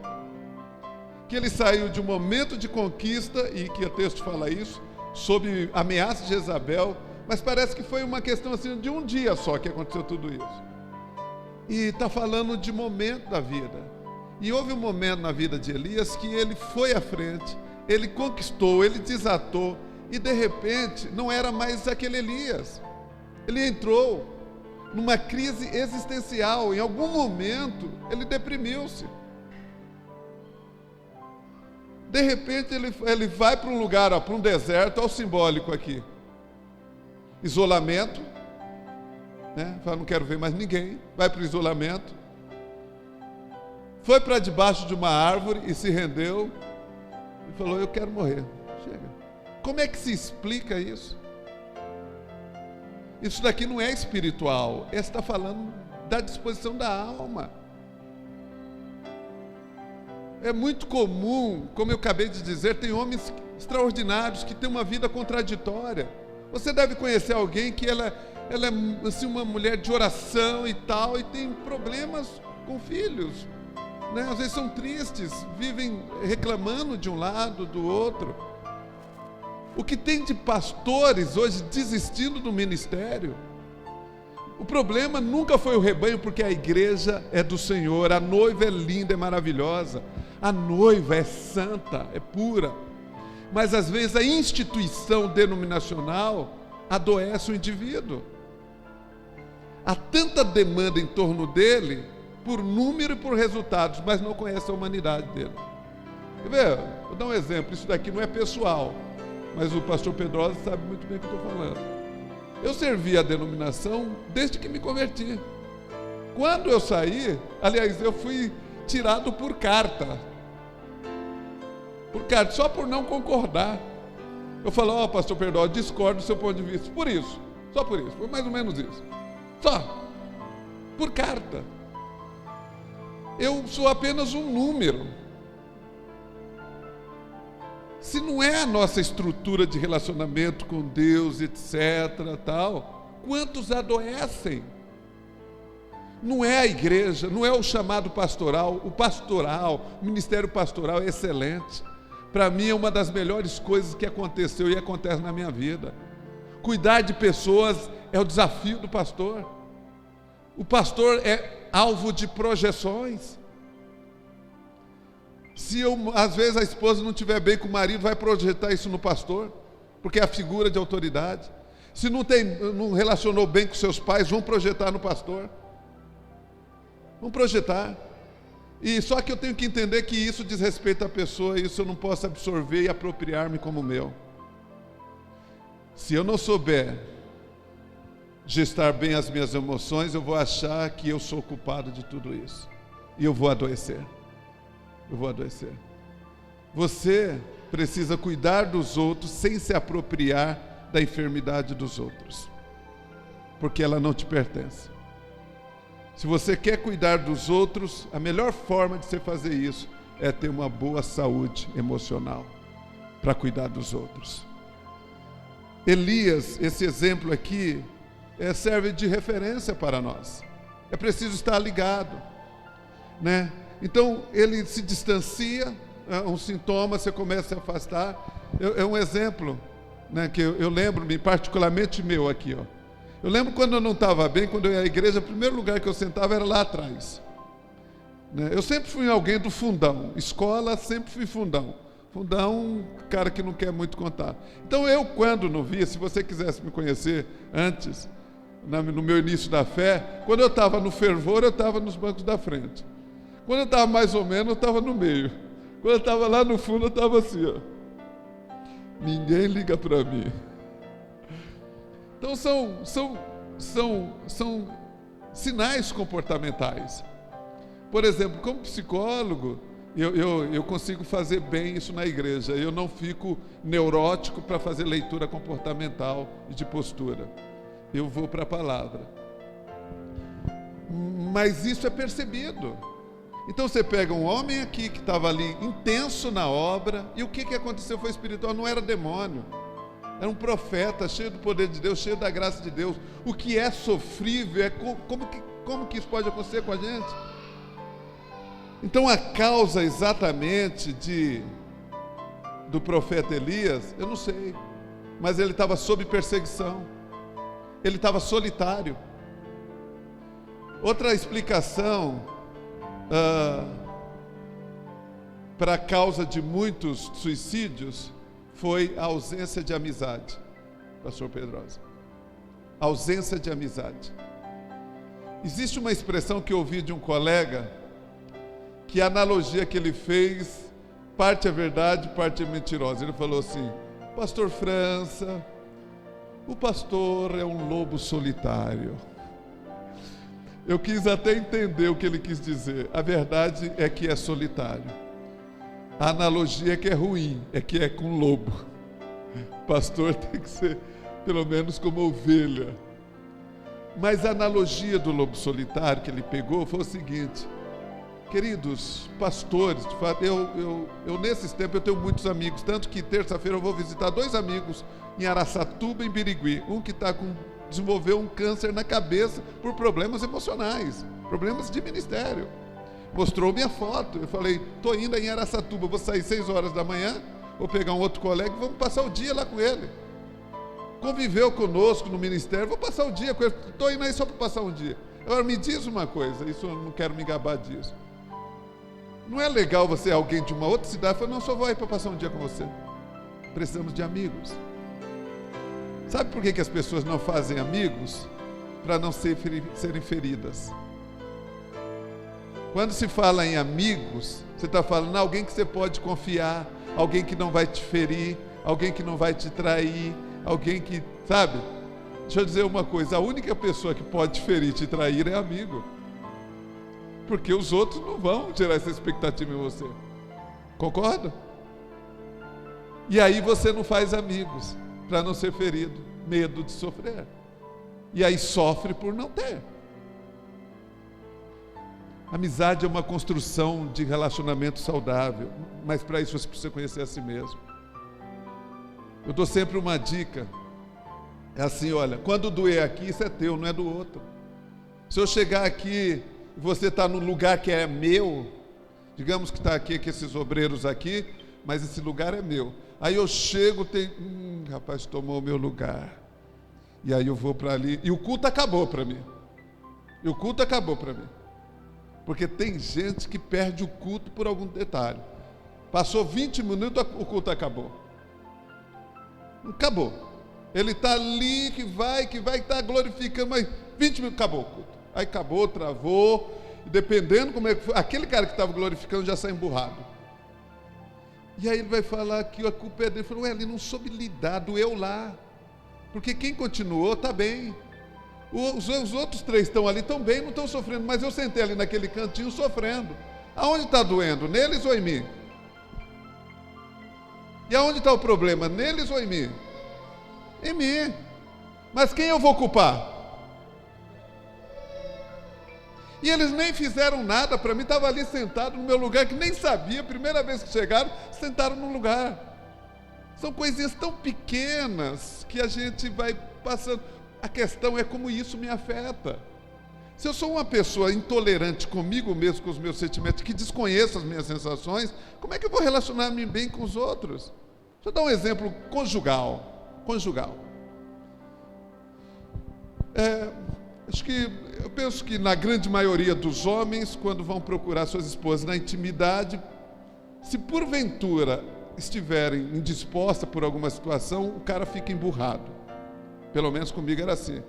que ele saiu de um momento de conquista, e que o texto fala isso, sob ameaça de Jezabel, mas parece que foi uma questão assim de um dia só que aconteceu tudo isso. E está falando de momento da vida. E houve um momento na vida de Elias que ele foi à frente, ele conquistou, ele desatou, e de repente não era mais aquele Elias. Ele entrou numa crise existencial. Em algum momento ele deprimiu-se. De repente ele vai para um lugar, para um deserto, olha o simbólico aqui. Isolamento, fala: não quero ver mais ninguém. Vai para o isolamento. Foi para debaixo de uma árvore e se rendeu e falou: eu quero morrer. Chega. Como é que se explica isso? Isso daqui não é espiritual, está falando da disposição da alma. é muito comum, como eu acabei de dizer, tem homens extraordinários que têm uma vida contraditória. Você deve conhecer alguém que ela é assim, uma mulher de oração e tal, e tem problemas com filhos, né? Às vezes são tristes, vivem reclamando de um lado, do outro. O que tem de pastores hoje desistindo do ministério? O problema nunca foi o rebanho, porque a igreja é do Senhor, a noiva é linda, é maravilhosa, a noiva é santa, é pura, mas às vezes a instituição denominacional adoece o indivíduo. Há tanta demanda em torno dele, por número e por resultados, mas não conhece a humanidade dele. Quer ver? Vou dar um exemplo, isso daqui não é pessoal, mas o pastor Pedrosa sabe muito bem o que eu estou falando. Eu servi a denominação desde que me converti. Quando eu saí, aliás, eu fui tirado por carta. Por carta, só por não concordar. Eu falo, pastor Pedrosa, discordo do seu ponto de vista. Por isso, só por isso, foi mais ou menos isso. Só, por carta. Eu sou apenas um número. Se não é a nossa estrutura de relacionamento com Deus, etc., tal, quantos adoecem? Não é a igreja, não é o chamado pastoral. O ministério pastoral é excelente. Para mim é uma das melhores coisas que aconteceu e acontece na minha vida. Cuidar de pessoas é o desafio do pastor. O pastor é alvo de projeções. Se às vezes a esposa não estiver bem com o marido, vai projetar isso no pastor, porque é a figura de autoridade. Se não relacionou bem com seus pais, vão projetar no pastor. Vão projetar. E só que eu tenho que entender que isso diz respeito à pessoa, e isso eu não posso absorver e apropriar-me como meu. Se eu não souber gestar bem as minhas emoções, eu vou achar que eu sou culpado de tudo isso. E eu vou adoecer. Você precisa cuidar dos outros sem se apropriar da enfermidade dos outros, porque ela não te pertence. Se você quer cuidar dos outros, a melhor forma de você fazer isso é ter uma boa saúde emocional para cuidar dos outros. Elias, esse exemplo aqui, serve de referência para nós. É preciso estar ligado, né? Então, ele se distancia, um sintoma, você começa a se afastar. É um exemplo, né, que eu lembro-me, particularmente meu aqui. Eu lembro quando eu não estava bem, quando eu ia à igreja, o primeiro lugar que eu sentava era lá atrás. Né? Eu sempre fui alguém do fundão, escola, sempre fui fundão. Fundão, cara que não quer muito contar. Então, eu, quando não via, se você quisesse me conhecer antes, no meu início da fé, quando eu estava no fervor, eu estava nos bancos da frente. Quando eu estava mais ou menos, eu estava no meio. Quando eu estava lá no fundo, eu estava assim, ó. Ninguém liga para mim. Então são sinais comportamentais. Por exemplo, como psicólogo, eu consigo fazer bem isso na igreja. Eu não fico neurótico para fazer leitura comportamental e de postura. Eu vou para a palavra. Mas isso é percebido. Então você pega um homem aqui que estava ali intenso na obra, e o que aconteceu foi espiritual, não era demônio, era um profeta cheio do poder de Deus, cheio da graça de Deus. O que é sofrível, como que isso pode acontecer com a gente? Então a causa exatamente do profeta Elias, eu não sei, mas ele estava sob perseguição, ele estava solitário. Outra explicação para a causa de muitos suicídios foi a ausência de amizade, pastor Pedrosa. Ausência de amizade. Existe uma expressão que eu ouvi de um colega, que a analogia que ele fez, parte é verdade, parte é mentirosa. Ele falou assim: pastor França, o pastor é um lobo solitário. Eu quis até entender o que ele quis dizer. A verdade é que é solitário. A analogia é que é ruim, é que é com lobo. Pastor tem que ser pelo menos como ovelha. Mas a analogia do lobo solitário que ele pegou foi o seguinte: Queridos pastores, de fato, eu nesses tempos eu tenho muitos amigos, tanto que terça-feira eu vou visitar 2 amigos em Araçatuba e em Birigui. Um que desenvolveu um câncer na cabeça por problemas emocionais, problemas de ministério. Mostrou minha foto, eu falei, estou indo em Araçatuba, vou sair 6 horas da manhã, vou pegar um outro colega e vamos passar o dia lá com ele. Conviveu conosco no ministério, vou passar o dia com ele, estou indo aí só para passar um dia. Agora me diz uma coisa, isso eu não quero me gabar disso. Não é legal você, alguém de uma outra cidade, falar, não, só vou aí para passar um dia com você. Precisamos de amigos. Sabe por que as pessoas não fazem amigos? Para não serem feridas. Quando se fala em amigos, você está falando alguém que você pode confiar, alguém que não vai te ferir, alguém que não vai te trair, alguém que, sabe? Deixa eu dizer uma coisa, a única pessoa que pode te ferir e te trair é amigo. Porque os outros não vão gerar essa expectativa em você. Concorda? E aí você não faz amigos, para não ser ferido, medo de sofrer. E aí sofre por não ter. Amizade é uma construção de relacionamento saudável, mas para isso você precisa conhecer a si mesmo. Eu dou sempre uma dica, é assim, olha, quando doer aqui, isso é teu, não é do outro. Se eu chegar aqui e você está num lugar que é meu, digamos que está aqui, que esses obreiros aqui, mas esse lugar é meu. Aí eu chego, tem, rapaz, tomou o meu lugar. E aí eu vou para ali, e o culto acabou para mim. Porque tem gente que perde o culto por algum detalhe. Passou 20 minutos, o culto acabou. Acabou. Ele está ali, que vai estar glorificando, mas 20 minutos, acabou o culto. Aí acabou, travou, e dependendo como é que foi, aquele cara que estava glorificando já sai emburrado. E aí ele vai falar que a culpa é dele. Ele falou, ele não soube lidar, doeu lá. Porque quem continuou está bem. Os outros 3 estão ali, estão bem, não estão sofrendo, mas eu sentei ali naquele cantinho sofrendo. Aonde está doendo? Neles ou em mim? E aonde está o problema? Neles ou em mim? Em mim. Mas quem eu vou culpar? E eles nem fizeram nada para mim, estava ali sentado no meu lugar, que nem sabia, primeira vez que chegaram, sentaram no lugar. São coisinhas tão pequenas que a gente vai passando. A questão é como isso me afeta. Se eu sou uma pessoa intolerante comigo mesmo, com os meus sentimentos, que desconheço as minhas sensações, como é que eu vou relacionar-me bem com os outros? Deixa eu dar um exemplo conjugal. Eu penso que na grande maioria dos homens, quando vão procurar suas esposas na intimidade, se porventura estiverem indispostas por alguma situação, o cara fica emburrado. Pelo menos comigo era assim.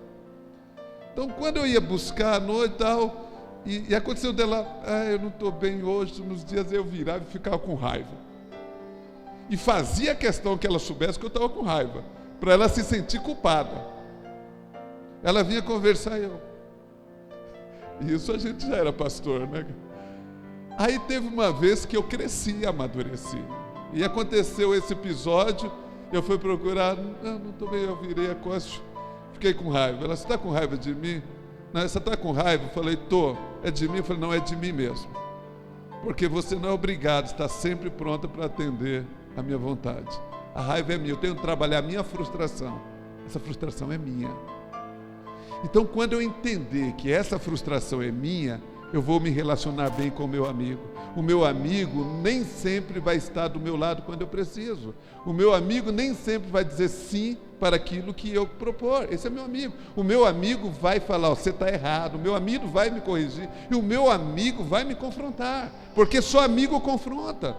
Então, quando eu ia buscar à noite e tal, e aconteceu dela, eu não estou bem hoje, nos dias eu virava e ficava com raiva. E fazia questão que ela soubesse que eu estava com raiva, para ela se sentir culpada. Ela vinha conversar e eu... Isso a gente já era pastor, né? Aí teve uma vez que eu cresci e amadureci. E aconteceu esse episódio, eu fui procurar, não estou bem, eu virei a costa, fiquei com raiva. Ela, você está com raiva de mim? Não, você está com raiva? Eu falei, estou. É de mim? Eu falei, não, é de mim mesmo. Porque você não é obrigado, está sempre pronta para atender a minha vontade. A raiva é minha, eu tenho que trabalhar a minha frustração. Essa frustração é minha. Então, quando eu entender que essa frustração é minha, eu vou me relacionar bem com o meu amigo. O meu amigo nem sempre vai estar do meu lado quando eu preciso. O meu amigo nem sempre vai dizer sim para aquilo que eu propor. Esse é meu amigo. O meu amigo vai falar, você está errado. O meu amigo vai me corrigir. E o meu amigo vai me confrontar. Porque só amigo confronta.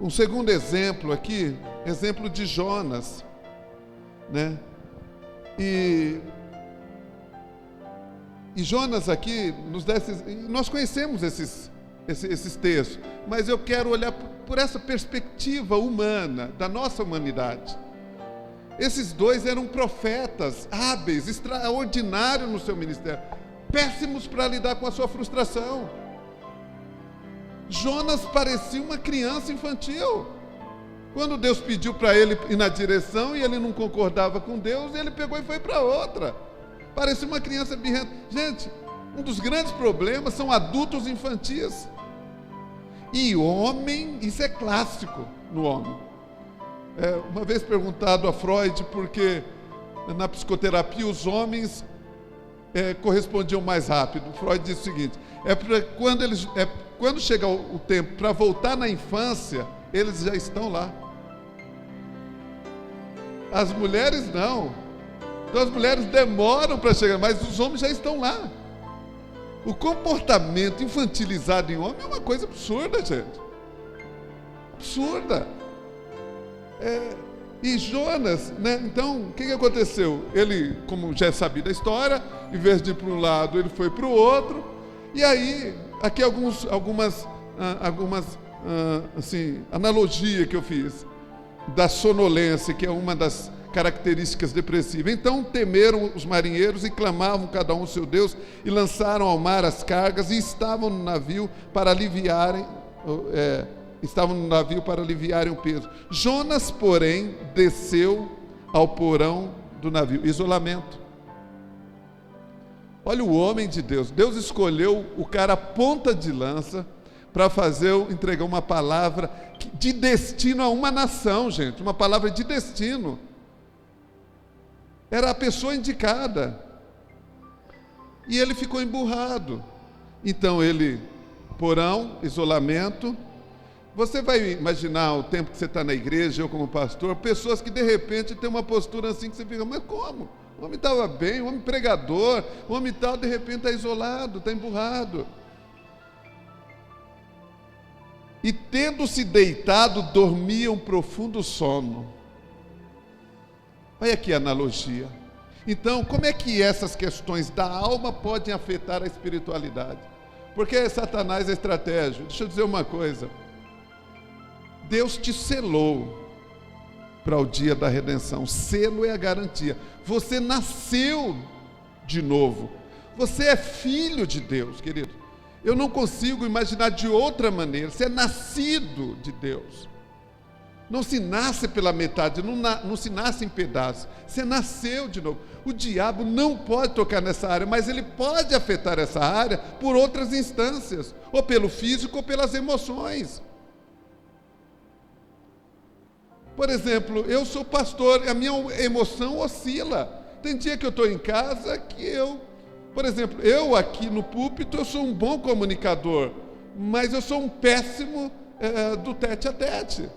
Um segundo exemplo aqui, exemplo de Jonas, né? E Jonas aqui nos dá nós conhecemos esses textos, mas eu quero olhar por essa perspectiva humana, da nossa humanidade. Esses 2 eram profetas hábeis, extraordinários no seu ministério, péssimos para lidar com a sua frustração. Jonas parecia uma criança infantil. Quando Deus pediu para ele ir na direção e ele não concordava com Deus, ele pegou e foi para outra. Parecia uma criança birrenta. Gente, Um dos grandes problemas são adultos infantis. E homem, isso é clássico no homem. Uma vez perguntado a Freud por que na psicoterapia os homens correspondiam mais rápido. Freud disse o seguinte: quando chega o tempo para voltar na infância, eles já estão lá. As mulheres não. Então as mulheres demoram para chegar, mas os homens já estão lá. O comportamento infantilizado em homem é uma coisa absurda, gente. Absurda. E Jonas, né? Então, o que aconteceu? Ele, como já é sabido a história, em vez de ir para um lado, ele foi para o outro. E aí, aqui algumas analogia que eu fiz da sonolência, que é uma das características depressivas. Então temeram os marinheiros e clamavam cada um ao seu Deus e lançaram ao mar as cargas e estavam no navio para aliviarem o peso. Jonas, porém, desceu ao porão do navio. Isolamento. Olha o homem de Deus. Deus escolheu o cara ponta de lança para entregar uma palavra de destino a uma nação, gente. Uma palavra de destino. Era a pessoa indicada. E ele ficou emburrado. Então porão, isolamento. Você vai imaginar o tempo que você está na igreja, eu como pastor, pessoas que de repente têm uma postura assim que você fica, mas como? O homem estava bem, o homem pregador, o homem tal, de repente está isolado, está emburrado. E tendo-se deitado, dormia um profundo sono. Olha aqui a analogia. Então, como é que essas questões da alma podem afetar a espiritualidade? Porque Satanás é estratégico. Deixa eu dizer uma coisa. Deus te selou para o dia da redenção. Selo é a garantia. Você nasceu de novo. Você é filho de Deus, querido. Eu não consigo imaginar de outra maneira. Você é nascido de Deus. Não se nasce pela metade, não se nasce em pedaços. Você nasceu de novo. O diabo não pode tocar nessa área, mas ele pode afetar essa área por outras instâncias, ou pelo físico ou pelas emoções. Por exemplo, eu sou pastor, a minha emoção oscila. Tem dia que eu estou em casa que por exemplo, eu aqui no púlpito, eu sou um bom comunicador, mas eu sou um péssimo do tete a tete.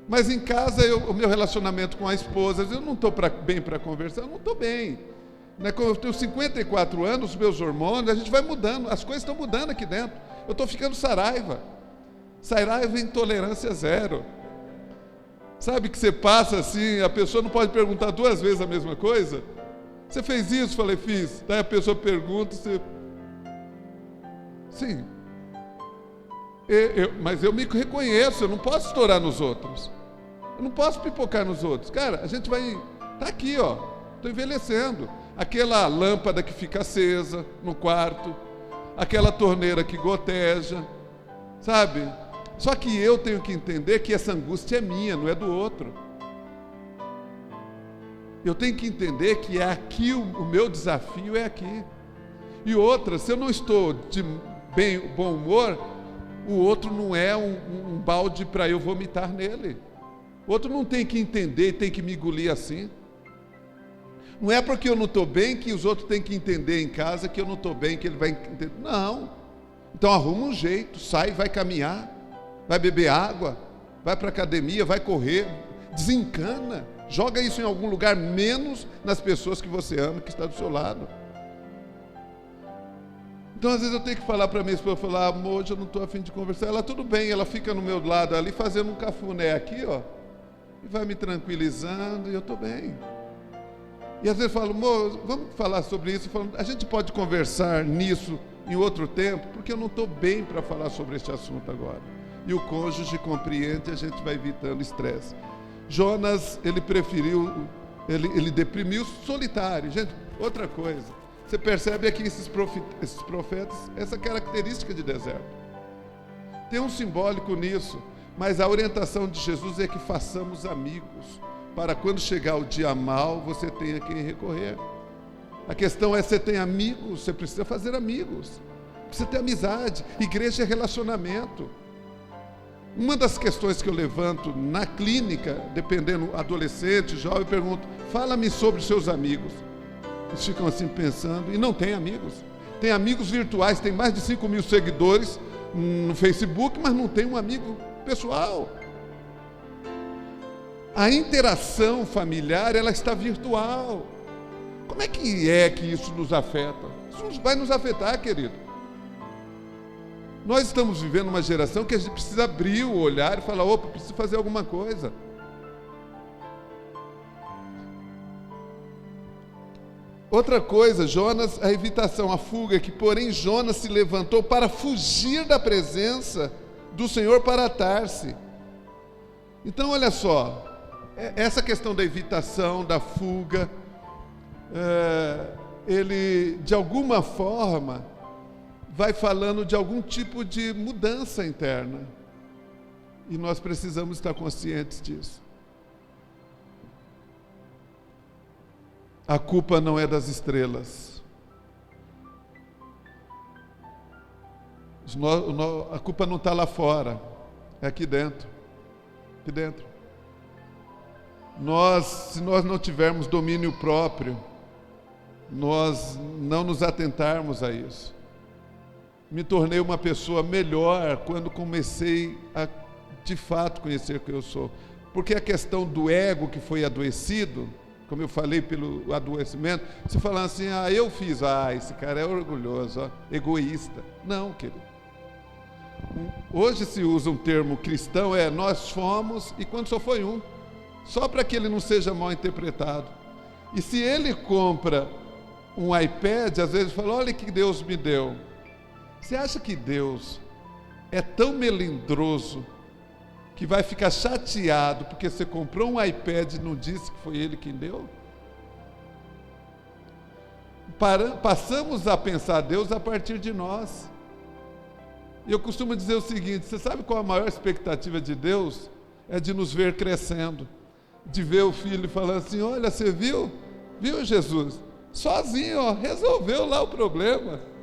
Mas em casa, o meu relacionamento com a esposa, eu não estou bem para conversar, eu não estou bem. Né? Como eu tenho 54 anos, os meus hormônios, a gente vai mudando, as coisas estão mudando aqui dentro. Eu estou ficando saraiva. Saraiva, intolerância zero. Sabe que você passa assim, a pessoa não pode perguntar 2 vezes a mesma coisa? Você fez isso? Falei, fiz. Daí a pessoa pergunta, você... Sim. Mas eu me reconheço, eu não posso estourar nos outros. Eu não posso pipocar nos outros. Cara, a gente vai... Está aqui, ó. Estou envelhecendo. Aquela lâmpada que fica acesa no quarto. Aquela torneira que goteja. Sabe? Só que eu tenho que entender que essa angústia é minha, não é do outro. Eu tenho que entender que é aqui, o meu desafio é aqui. E outra, se eu não estou de bom humor, o outro não é um balde para eu vomitar nele. O outro não tem que entender, tem que me engolir assim. Não é porque eu não estou bem que os outros têm que entender em casa que eu não estou bem, que ele vai entender. Não. Então arruma um jeito, sai, vai caminhar, vai beber água, vai para a academia, vai correr, desencana. Joga isso em algum lugar, menos nas pessoas que você ama, que está do seu lado. Então, às vezes eu tenho que falar para minha esposa, falar, amor, hoje eu não estou a fim de conversar. Ela, tudo bem, ela fica no meu lado ali, fazendo um cafuné aqui, ó, e vai me tranquilizando, e eu estou bem. E às vezes eu falo, amor, vamos falar sobre isso. A gente pode conversar nisso em outro tempo, porque eu não estou bem para falar sobre este assunto agora. E o cônjuge compreende, a gente vai evitando estresse. Jonas, ele preferiu, ele deprimiu solitário. Gente, outra coisa. Você percebe aqui esses profetas, essa característica de deserto. Tem um simbólico nisso, mas a orientação de Jesus é que façamos amigos, para quando chegar o dia mau, você tenha quem recorrer. A questão é, você tem amigos, você precisa fazer amigos, precisa ter amizade. Igreja é relacionamento. Uma das questões que eu levanto na clínica, dependendo adolescente, jovem, eu pergunto: fala-me sobre os seus amigos. Eles ficam assim pensando, e não tem amigos. Tem amigos virtuais, tem mais de 5.000 seguidores no Facebook, mas não tem um amigo pessoal. A interação familiar, ela está virtual. Como é que isso nos afeta? Isso vai nos afetar, querido. Nós estamos vivendo uma geração que a gente precisa abrir o olhar e falar: opa, preciso fazer alguma coisa. Outra coisa, Jonas, a evitação, a fuga, que porém Jonas se levantou para fugir da presença do Senhor para Tarse. Então, olha só, essa questão da evitação, da fuga, ele, de alguma forma, vai falando de algum tipo de mudança interna. E nós precisamos estar conscientes disso. A culpa não é das estrelas. A culpa não está lá fora, é aqui dentro. Aqui dentro. Se nós não tivermos domínio próprio, nós não nos atentarmos a isso. Me tornei uma pessoa melhor quando comecei a, de fato, conhecer quem eu sou. Porque a questão do ego que foi adoecido, como eu falei, pelo adoecimento, se falar assim: eu fiz, esse cara é orgulhoso, egoísta. Não, querido. Hoje se usa um termo cristão, nós fomos, e quando só foi um, só para que ele não seja mal interpretado. E se ele compra um iPad, às vezes fala: olha que Deus me deu. Você acha que Deus é tão melindroso que vai ficar chateado porque você comprou um iPad e não disse que foi Ele quem deu? Passamos a pensar Deus a partir de nós. E eu costumo dizer o seguinte: você sabe qual a maior expectativa de Deus? É de nos ver crescendo, de ver o filho falando assim: olha, você viu? Viu, Jesus? Sozinho, resolveu lá o problema.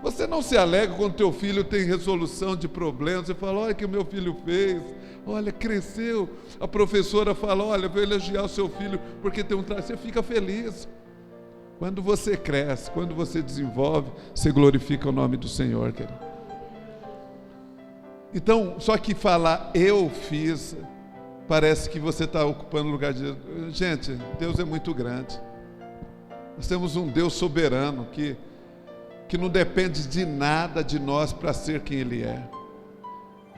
Você não se alegra quando teu filho tem resolução de problemas. Você fala: olha o que o meu filho fez, olha, cresceu. A professora fala: olha, vou elogiar o seu filho porque tem um traço. Você fica feliz. Quando você cresce, quando você desenvolve, você glorifica o nome do Senhor, querido. Então, só que falar eu fiz, parece que você está ocupando o lugar de Deus. Gente, Deus é muito grande. Nós temos um Deus soberano que não depende de nada de nós para ser quem Ele é.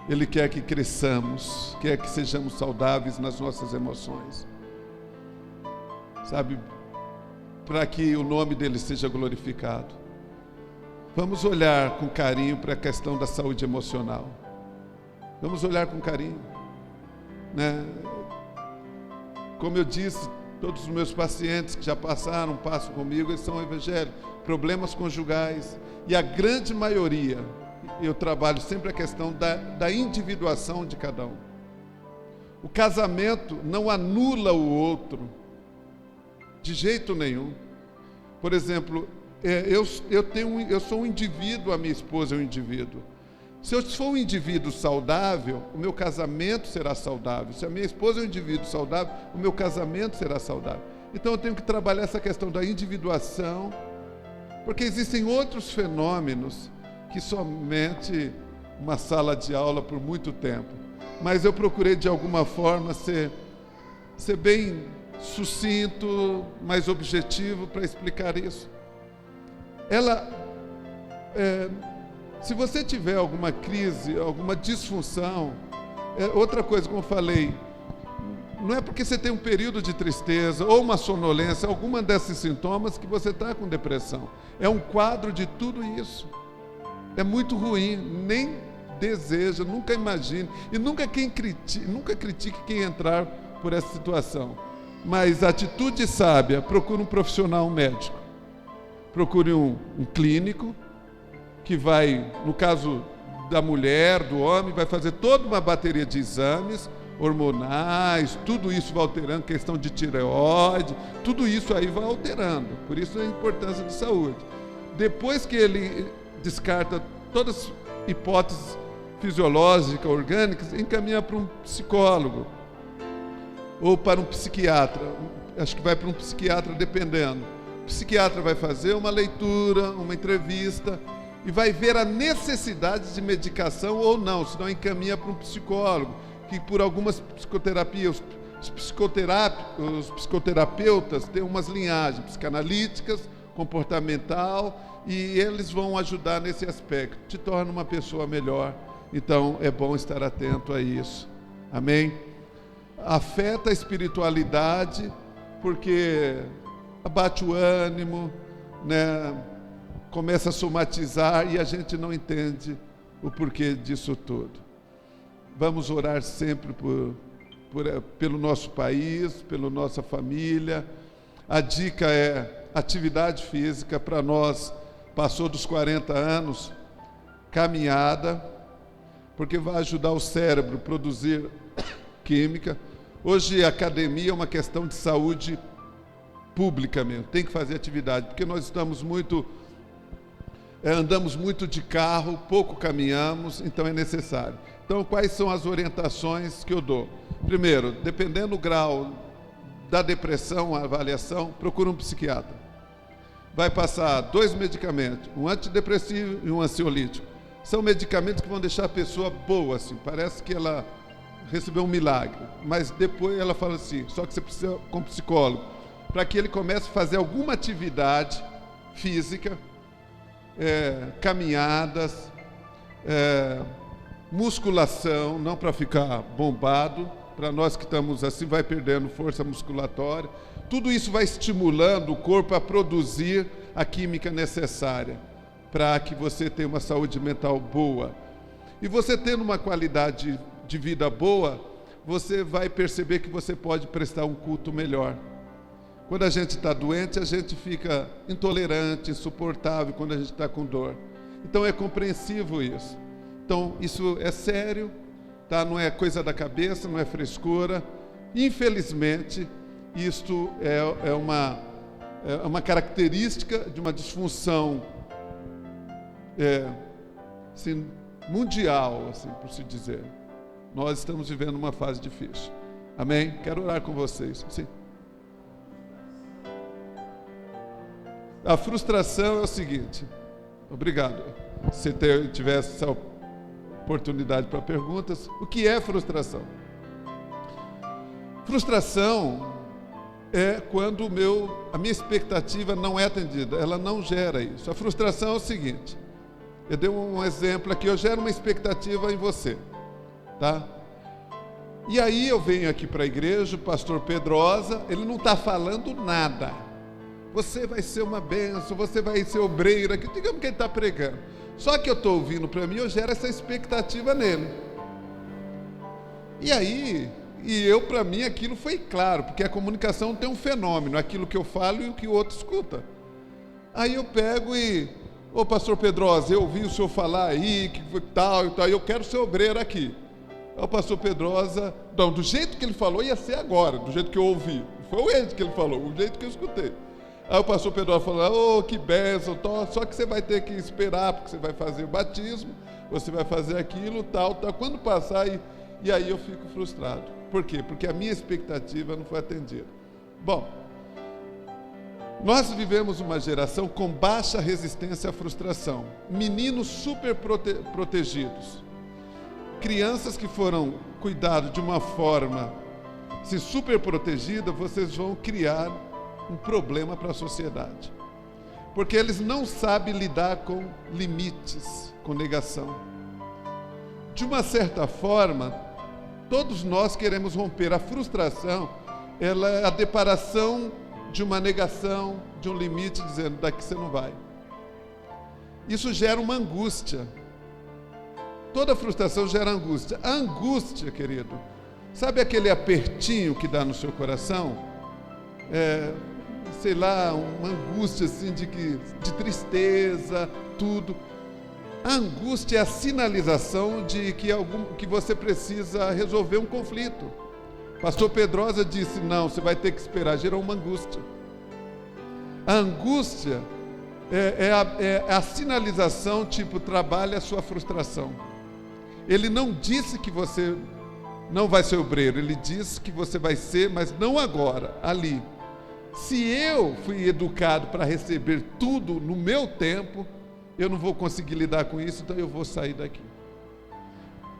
Ele quer que cresçamos, quer que sejamos saudáveis nas nossas emoções, sabe, para que o nome dEle seja glorificado. Vamos olhar com carinho para a questão da saúde emocional. Vamos olhar com carinho, né? Como eu disse, todos os meus pacientes que já passam comigo, eles são evangélicos, problemas conjugais, e a grande maioria, eu trabalho sempre a questão da individuação de cada um. O casamento não anula o outro, de jeito nenhum. Por exemplo, eu sou um indivíduo, a minha esposa é um indivíduo. Se eu for um indivíduo saudável, o meu casamento será saudável. Se a minha esposa é um indivíduo saudável, o meu casamento será saudável. Então eu tenho que trabalhar essa questão da individuação, porque existem outros fenômenos que somente uma sala de aula por muito tempo. Mas eu procurei de alguma forma ser bem sucinto, mais objetivo para explicar isso. Se você tiver alguma crise, alguma disfunção, outra coisa, como eu falei, não é porque você tem um período de tristeza ou uma sonolência, alguma desses sintomas, que você está com depressão. É um quadro de tudo isso. É muito ruim, nem deseja, nunca imagine, e nunca critique quem entrar por essa situação. Mas a atitude sábia: procure um profissional, um médico. Procure um clínico, que vai, no caso da mulher, do homem, vai fazer toda uma bateria de exames, hormonais, tudo isso vai alterando, questão de tireoide, tudo isso aí vai alterando. Por isso a importância de saúde. Depois que ele descarta todas as hipóteses fisiológicas, orgânicas, encaminha para um psicólogo ou para um psiquiatra. Acho que vai para um psiquiatra, dependendo. O psiquiatra vai fazer uma leitura, uma entrevista e vai ver a necessidade de medicação ou não, senão encaminha para um psicólogo, que por algumas psicoterapias, os psicoterapeutas têm umas linhagens psicanalíticas, comportamental, e eles vão ajudar nesse aspecto, te torna uma pessoa melhor. Então é bom estar atento a isso. Amém? Afeta a espiritualidade, porque abate o ânimo, né? Começa a somatizar e a gente não entende o porquê disso tudo. Vamos orar sempre pelo nosso país, pela nossa família. A dica é atividade física para nós, passou dos 40 anos, caminhada, porque vai ajudar o cérebro a produzir química. Hoje a academia é uma questão de saúde pública mesmo, tem que fazer atividade, porque nós estamos andamos muito de carro, pouco caminhamos, então é necessário. Então, quais são as orientações que eu dou? Primeiro, dependendo do grau da depressão, a avaliação, procura um psiquiatra. Vai passar 2 medicamentos, um antidepressivo e um ansiolítico. São medicamentos que vão deixar a pessoa boa, assim, parece que ela recebeu um milagre, mas depois ela fala assim, só que você precisa com um psicólogo, para que ele comece a fazer alguma atividade física, caminhadas, musculação, não para ficar bombado, para nós que estamos assim, vai perdendo força musculatória. Tudo isso vai estimulando o corpo a produzir a química necessária para que você tenha uma saúde mental boa. E você tendo uma qualidade de vida boa, você vai perceber que você pode prestar um culto melhor. Quando a gente está doente, a gente fica intolerante, insuportável quando a gente está com dor. Então é compreensivo isso. Então isso é sério, tá? Não é coisa da cabeça, não é frescura. Infelizmente, isto é uma característica de uma disfunção assim, mundial, assim, por se dizer. Nós estamos vivendo uma fase difícil. Amém? Quero orar com vocês. Sim. A frustração é o seguinte. Obrigado. Se tivesse essa oportunidade para perguntas, o que é frustração? Frustração é quando a minha expectativa não é atendida, ela não gera isso. A frustração é o seguinte, eu dei um exemplo aqui, eu gero uma expectativa em você, tá? E aí eu venho aqui para a igreja, o pastor Pedrosa, ele não está falando nada. Você vai ser uma bênção, você vai ser obreiro aqui, digamos que ele está pregando. Só que eu estou ouvindo para mim, eu gero essa expectativa nele. E aí, para mim, aquilo foi claro, porque a comunicação tem um fenômeno, aquilo que eu falo e o que o outro escuta. Aí eu pego ô pastor Pedrosa, eu ouvi o senhor falar aí, que foi tal e tal, eu quero ser obreiro aqui. Aí o pastor Pedrosa, não, do jeito que ele falou ia ser agora, do jeito que eu ouvi. Foi o jeito que ele falou, o jeito que eu escutei. Aí o pastor Pedrosa falou, que bênção, só que você vai ter que esperar, porque você vai fazer o batismo, você vai fazer aquilo, tal. Quando passar, e aí eu fico frustrado. Por quê? Porque a minha expectativa não foi atendida. Bom, nós vivemos uma geração com baixa resistência à frustração. Meninos super protegidos. Crianças que foram cuidadas de uma forma assim, super protegida, vocês vão criar um problema para a sociedade. Porque eles não sabem lidar com limites, com negação. De uma certa forma, todos nós queremos romper. A frustração, ela é a deparação de uma negação, de um limite, dizendo, daqui você não vai. Isso gera uma angústia. Toda frustração gera angústia. A angústia, querido, sabe aquele apertinho que dá no seu coração? Sei lá, uma angústia assim de tristeza, tudo. a angústia é a sinalização de que você precisa resolver um conflito. Pastor Pedrosa disse, não, você vai ter que esperar, gerou uma angústia. A angústia é a sinalização, tipo, trabalhe a sua frustração. Ele não disse que você não vai ser obreiro, ele disse que você vai ser, mas não agora, ali. Se eu fui educado para receber tudo no meu tempo, eu não vou conseguir lidar com isso, então eu vou sair daqui.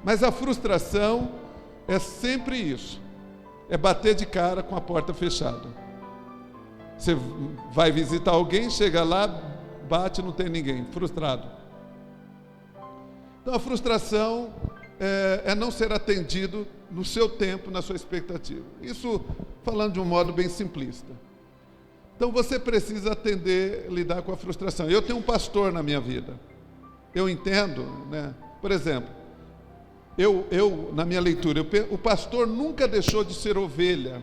Mas a frustração é sempre isso, é bater de cara com a porta fechada. Você vai visitar alguém, chega lá, bate, não tem ninguém, frustrado. Então a frustração é não ser atendido no seu tempo, na sua expectativa. Isso falando de um modo bem simplista. Então você precisa lidar com a frustração. Eu tenho um pastor na minha vida. Eu entendo, né? Por exemplo, eu na minha leitura, o pastor nunca deixou de ser ovelha.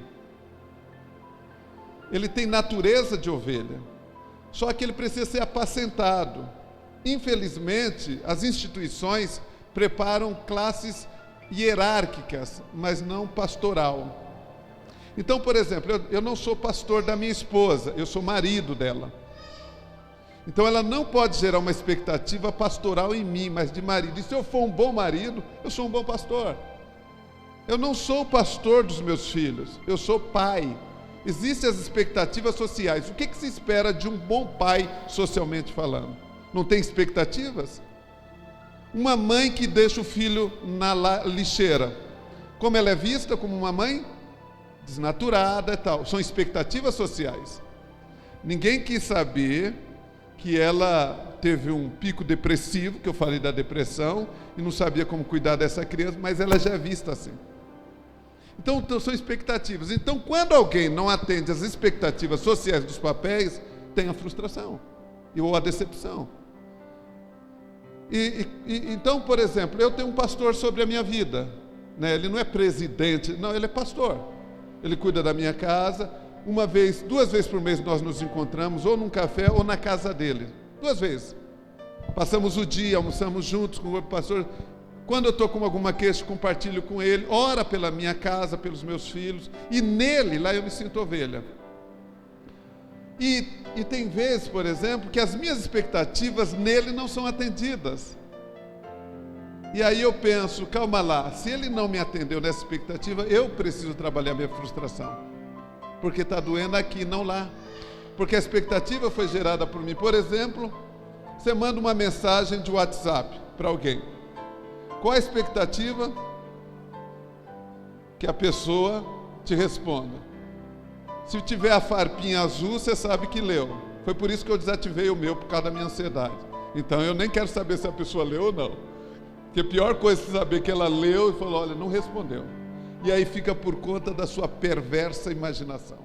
Ele tem natureza de ovelha. Só que ele precisa ser apacentado. Infelizmente, as instituições preparam classes hierárquicas, mas não pastoral. Então, por exemplo, eu não sou pastor da minha esposa, eu sou marido dela. Então ela não pode gerar uma expectativa pastoral em mim, mas de marido. E se eu for um bom marido, eu sou um bom pastor. Eu não sou o pastor dos meus filhos, eu sou pai. Existem as expectativas sociais. O que se espera de um bom pai, socialmente falando? Não tem expectativas? Uma mãe que deixa o filho na lixeira, como ela é vista como uma mãe? Desnaturada e tal. São expectativas sociais. Ninguém quis saber que ela teve um pico depressivo, que eu falei da depressão, e não sabia como cuidar dessa criança, mas ela já é vista assim. Então são expectativas. Então, quando alguém não atende às expectativas sociais dos papéis, tem a frustração ou a decepção. Então, por exemplo, eu tenho um pastor sobre a minha vida, né? Ele não é presidente, não, ele é pastor. Ele cuida da minha casa. Duas vezes por mês nós nos encontramos, ou num café ou na casa dele. 2 vezes. Passamos o dia, almoçamos juntos com o pastor. Quando eu estou com alguma queixa, compartilho com ele, ora pela minha casa, pelos meus filhos, e nele, lá eu me sinto ovelha. E tem vezes, por exemplo, que as minhas expectativas nele não são atendidas. E aí eu penso, calma lá, se ele não me atendeu nessa expectativa, eu preciso trabalhar minha frustração. Porque está doendo aqui, não lá. Porque a expectativa foi gerada por mim. Por exemplo, você manda uma mensagem de WhatsApp para alguém. Qual a expectativa? Que a pessoa te responda. Se tiver a farpinha azul, você sabe que leu. Foi por isso que eu desativei o meu, por causa da minha ansiedade. Então eu nem quero saber se a pessoa leu ou não. Porque a pior coisa é saber que ela leu e falou, olha, não respondeu. E aí fica por conta da sua perversa imaginação.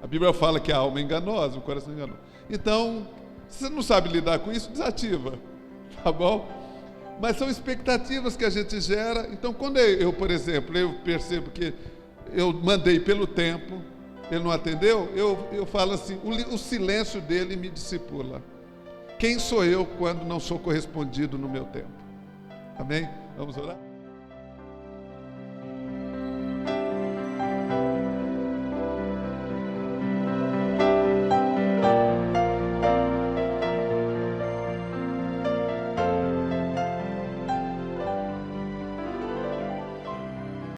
A Bíblia fala que a alma é enganosa, o coração é enganoso. Então, se você não sabe lidar com isso, desativa. Tá bom? Mas são expectativas que a gente gera. Então, quando eu, por exemplo, eu percebo que eu mandei pelo tempo, ele não atendeu, eu falo assim, o silêncio dele me discipula. Quem sou eu quando não sou correspondido no meu tempo? Amém? Vamos orar?